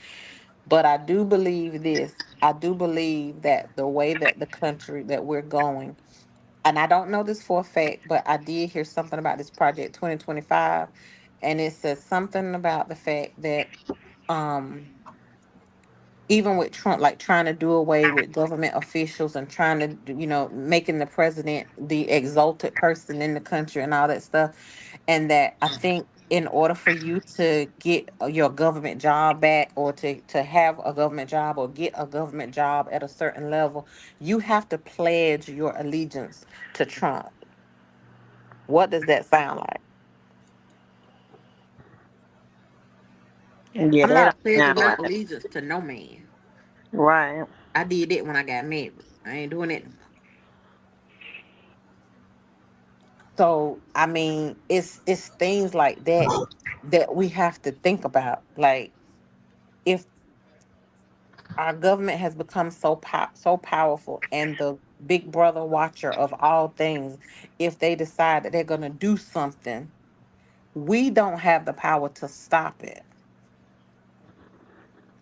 But I do believe this. I do believe that the way that the country that we're going, and I don't know this for a fact, but I did hear something about this project 2025, and it says something about the fact that um even with Trump, like trying to do away with government officials and trying to, making the president the exalted person in the country and all that stuff. And that I think in order for you to get your government job back, or to have a government job or get a government job at a certain level, you have to pledge your allegiance to Trump. What does that sound like? Yeah, I'm that not don't pledging sound my right. allegiance to no man. Right. I did it when I got married. I ain't doing it no more. So I mean, it's things like that that we have to think about. Like, if our government has become so powerful, and the big brother watcher of all things, if they decide that they're gonna do something, we don't have the power to stop it.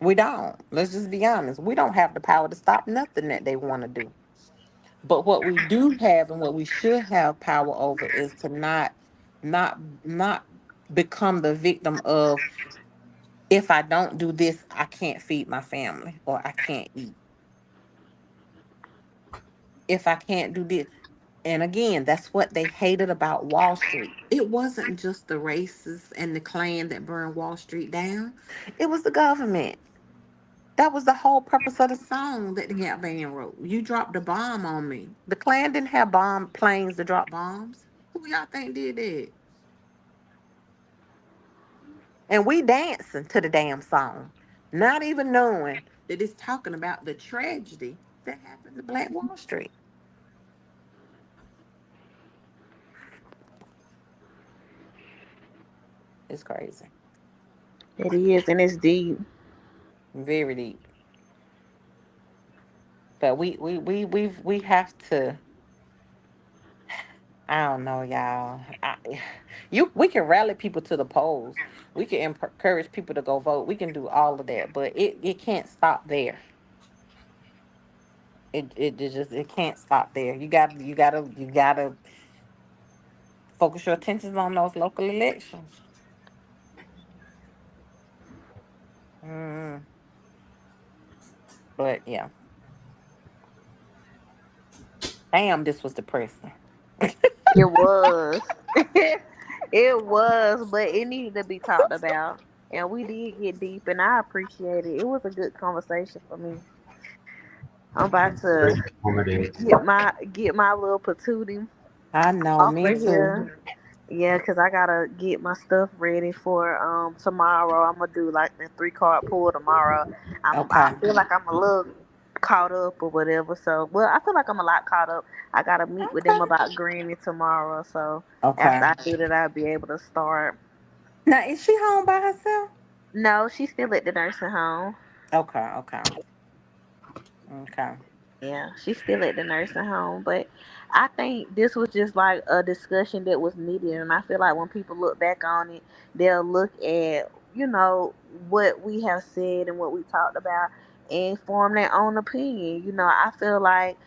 We don't. Let's just be honest. We don't have the power to stop nothing that they want to do. But what we do have, and what we should have power over, is to not become the victim of, if I don't do this, I can't feed my family or I can't eat. If I can't do this. And again, that's what they hated about Wall Street. It wasn't just the racists and the Klan that burned Wall Street down. It was the government. That was the whole purpose of the song that the Gap Band wrote. You dropped a bomb on me. The Klan didn't have bomb planes to drop bombs. Who y'all think did that? And we dancing to the damn song, not even knowing that it's talking about the tragedy that happened to Black Wall Street. It's crazy. It is, and it's deep. Very deep. But we have to. I don't know, y'all. We can rally people to the polls. We can encourage people to go vote. We can do all of that, but it can't stop there. It can't stop there. You gotta focus your attention on those local elections. Mm, but yeah, damn, this was depressing. It was. It was, but it needed to be talked about. And we did get deep, and I appreciate it. It was a good conversation for me. I'm about Very to informative. get my little patootie I know, off me of too. here. Yeah, cause I gotta get my stuff ready for tomorrow. I'm gonna do like the 3 card pull tomorrow. I Okay, feel like I'm a little caught up or whatever. So well, I feel like I'm a lot caught up. I gotta meet with them okay, about Granny tomorrow. So after okay. I do that, I'll be able to start. Now is she home by herself? No, she's still at the nursing home. Okay, okay, okay. Yeah, she's still at the nursing home, but I think this was just like a discussion that was needed, and I feel like when people look back on it, they'll look at what we have said and what we talked about and form their own opinion. I feel like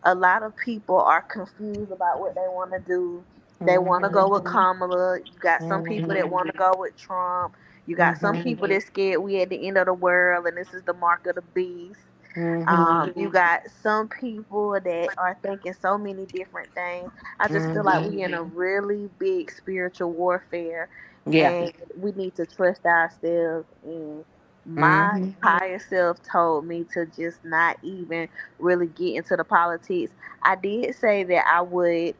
a lot of people are confused about what they want to do. They want to go Mhm, with Kamala. You got some people that mhm, want to go with Trump. You got some mhm, people that scared we at the end of the world and this is the mark of the beast. mhm, You got some people that are thinking so many different things. I just feel like mhm. we in a really big spiritual warfare, Yeah. and we need to trust ourselves. And my Mhm. higher self told me to just not even really get into the politics. I did say that I would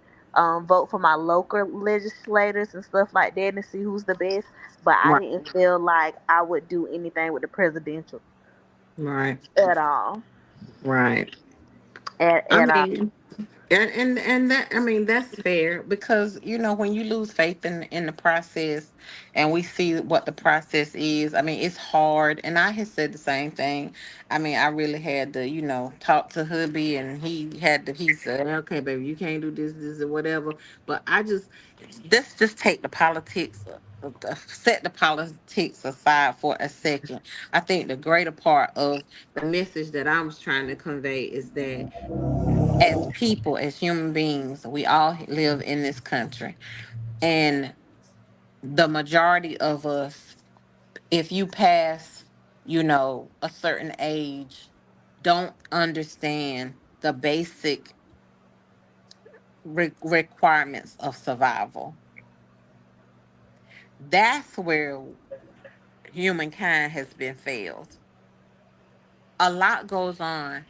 vote for my local legislators and stuff like that and see who's the best, but I Right. didn't feel like I would do anything with the presidential Right. at all. Right. I At all. mean, and that, I mean, that's fair because when you lose faith in the process, and we see what the process is. I mean, it's hard, and I had said the same thing. I mean, I really had to talk to hubby, and he said, okay, baby, you can't do this or whatever. But let's just take the politics. Set the politics aside for a second. I think the greater part of the message that I was trying to convey is that as people, as human beings, we all live in this country. And the majority of us, if you pass, a certain age, don't understand the basic requirements of survival. That's where humankind has been failed. A lot goes on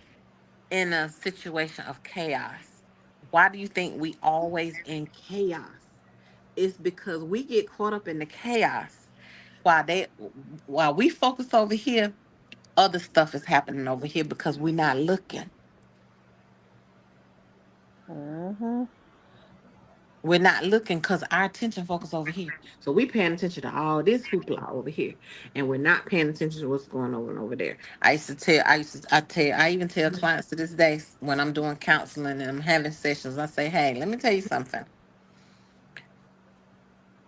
in a situation of chaos. Why do you think we always in chaos? It's because we get caught up in the chaos while we focus over here, other stuff is happening over here because we're not looking. Hmm. We're not looking because our attention focus over here. So we paying attention to all this hoopla over here, and we're not paying attention to what's going on over there. I even tell clients to this day when I'm doing counseling and I'm having sessions, I say, hey, let me tell you something.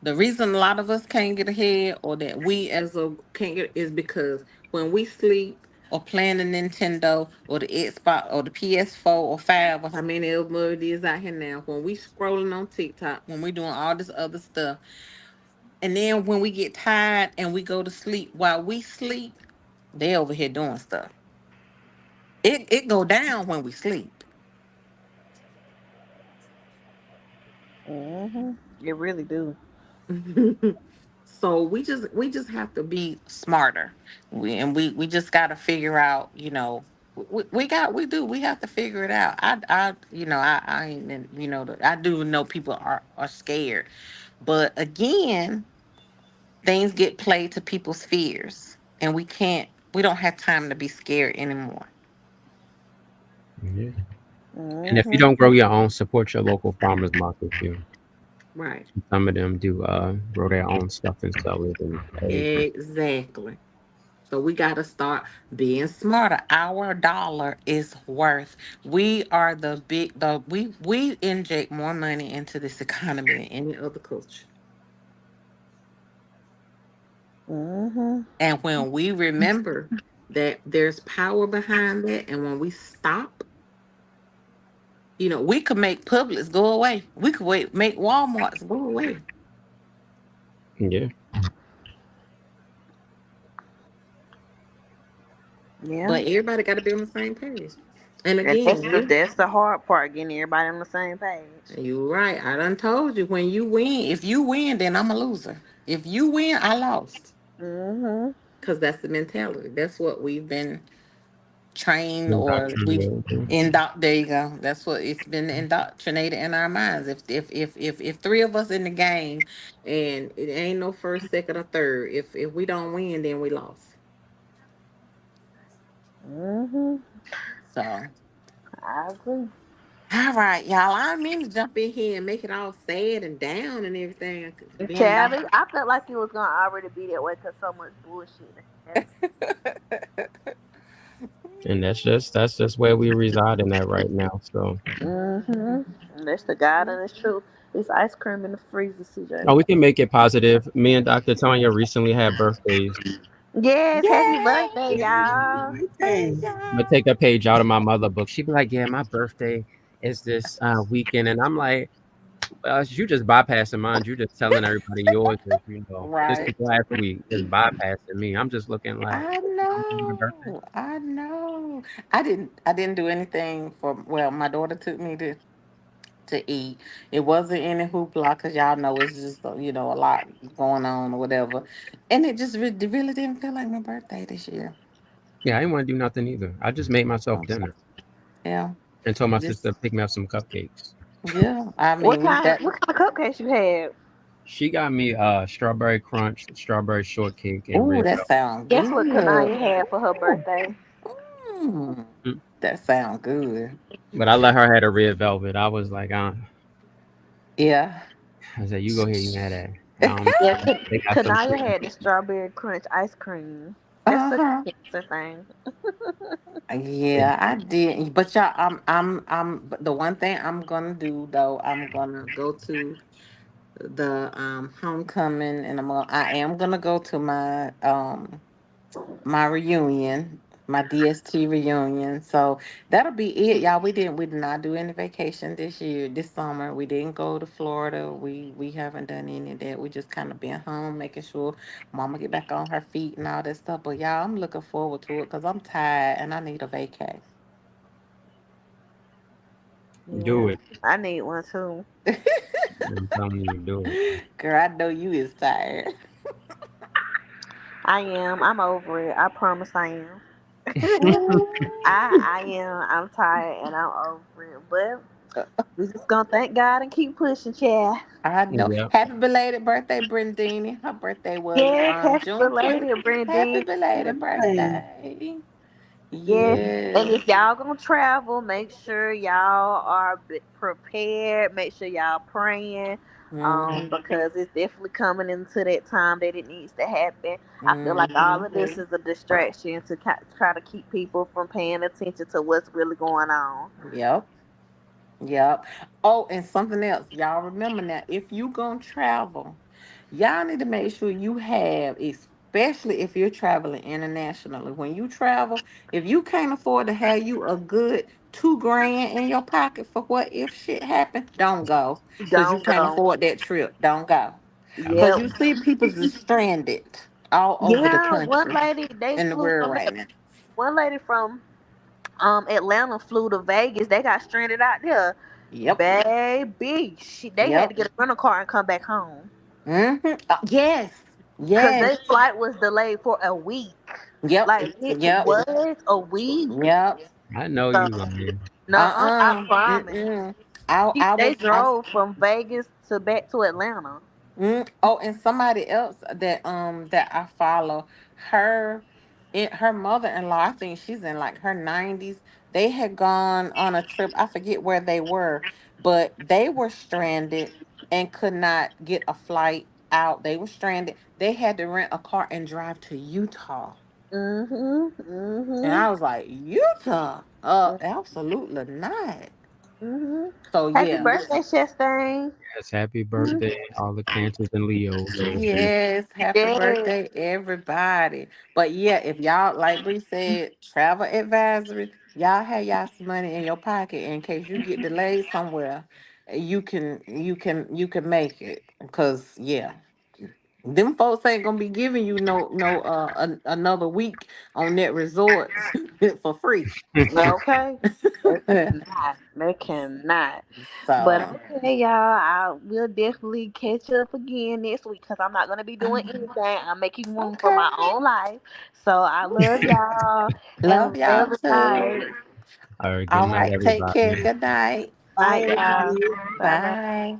The reason a lot of us can't get ahead, or that we as a can't get, is because when we sleep or playing the Nintendo or the Xbox or the PS4 or 5 or how many of them it is out here now, when we scrolling on TikTok, when we doing all this other stuff, and then when we get tired and we go to sleep, while we sleep, they over here doing stuff. It go down when we sleep. Hmm. It really do. So we just have to be smarter. We just got to figure out. We have to figure it out. I ain't I do know people are scared, but again, things get played to people's fears, and we don't have time to be scared anymore. Yeah. And if you Hmm. don't grow your own, support your local farmers market too. Right. Some of them do grow their own stuff and sell it. And Exactly. So we got to start being smarter. Our dollar is worth. We are the big the we inject more money into this economy than any other culture. Mm-hmm. And when we remember that there's power behind that, and when we stop, we could make Publix go away. We could make Walmart's go away. Yeah. Yeah. But everybody got to be on the same page. And And again, that's the hard part, getting everybody on the same page. you're right. I done told you, when you win, if you win, then I'm a loser. If you win, I lost. Mm-hmm. Because that's the mentality. That's what we've been trained, or we Indoctrinated. there you go. That's what it's been indoctrinated in our minds. If three of us in the game, and it ain't no first, second, or third, if we don't win, then we lost. Mm-hmm. So, I agree. all right, y'all. I didn't mean to jump in here and make it all sad and down and everything. Being Child, down. I felt like it was gonna already be that way because so much bullshit happened. And that's just where we reside in that right now. So, Mm-hmm. That's the God and it's true. It's ice cream in the freezer, CJ. oh, we can make it positive. Me and Dr. Tanya recently had birthdays. Yes, happy birthday, Yay! y'all. Birthday. I'm gonna take a page out of my mother book. She'd be like, "Yeah, my birthday is this weekend," and I'm like, "Well, you just bypassing mine. You just telling everybody yours is, this Right. was last week, just bypassing me." I'm just looking like, I "I'm doing my birthday." know. I know. I didn't do anything for, well, my daughter took me to eat. It wasn't any hoopla because y'all know it's just a lot going on or whatever. And it just really didn't feel like my birthday this year. Yeah, I didn't want to do nothing either. I just made myself So, dinner yeah. and told my sister Just to pick me up some cupcakes. yeah. I What mean, we kind that what kind of cupcakes you had? She got me strawberry crunch, strawberry shortcake, and ooh, red that velvet. sounds Guess what good. Kanaya had for her Ooh. birthday? Mm, Mm. that sounds good. But I let her have the red velvet. I was like, Yeah. I said, you go ahead and have that. I don't. Yeah, They got some Kanaya cream. had the strawberry crunch ice cream. That's the Uh-huh. cancer thing. Yeah, I did. But y'all, but the one thing I'm gonna do though, I'm gonna go to the homecoming, and I am gonna go to my reunion, my DST reunion. So that'll be it, y'all. We did not do any vacation this summer. We didn't go to Florida. We haven't done any of that. We just kind of been home, making sure Mama get back on her feet and all that stuff. But y'all, I'm looking forward to it because I'm tired and I need a vacay. Do Yeah, it. I need one too. I'm telling you, do it. Girl, I know you is tired. I am. I'm over it. I promise I am. I am. I'm tired and I'm over it. But we just gonna thank God and keep pushing, child. I know. Yeah. Happy belated birthday, Brendini. Her birthday was Yes, happy June 5th. belated, Happy Brandy. belated Birthday. birthday. Yes, and Yes. if y'all gonna travel, make sure y'all are prepared. Make sure y'all praying, Mm-hmm. because it's definitely coming into that time that it needs to happen. I feel like all Mm-hmm. of this is a distraction to try to keep people from paying attention to what's really going on. Yep. Yep. Oh, and something else. Y'all remember now, if you gonna travel, y'all need to make sure you have, especially if you're traveling internationally. When you travel, if you can't afford to have you a good 2 grand in your pocket for what if shit happened, don't go. Cause you Don't can't go. afford that trip. Don't go. Cause Yep. you see people is stranded all over the Yeah, one country, lady they in the flew world from right now. one lady from Atlanta flew to Vegas. They got stranded out there. Yep. Baby, they had to Yep. get a rental car and come back home Mm-hmm. Yes. because Yes. their flight was delayed for a week. Yep. Like it Yep. was a week. Yep. I know So you lying. no, I promise. Mm-mm. I They was I drove from Vegas to back to Atlanta. Oh, and somebody else that I follow, her her mother-in-law, I think she's in like her 90s. They had gone on a trip. I forget where they were, but they were stranded and could not get a flight out. They were stranded. They had to rent a car and drive to Utah. Mhm. And Mhm. I was like, Utah? Absolutely not. Mhm. So Happy yeah. birthday, Chastain. Yes, happy Mhm. birthday, all the Cancers and Leos over here. Yes, happy Yes. birthday, everybody. But yeah, if y'all, like Bree said, travel advisory, y'all have y'all some money in your pocket in case you get delayed somewhere. You can make it. Cause yeah, them folks ain't gonna be giving you another week on that resort for free. Okay. They cannot. They cannot. But So okay, y'all. I will definitely catch up again next week because I'm not gonna be doing anything. I'm making room for okay. my own life. So I love y'all Love and y'all love the too. night. All right, good All night, right, take care. everybody. Good night. Bye, Night, y'all. everybody. Bye bye. Bye.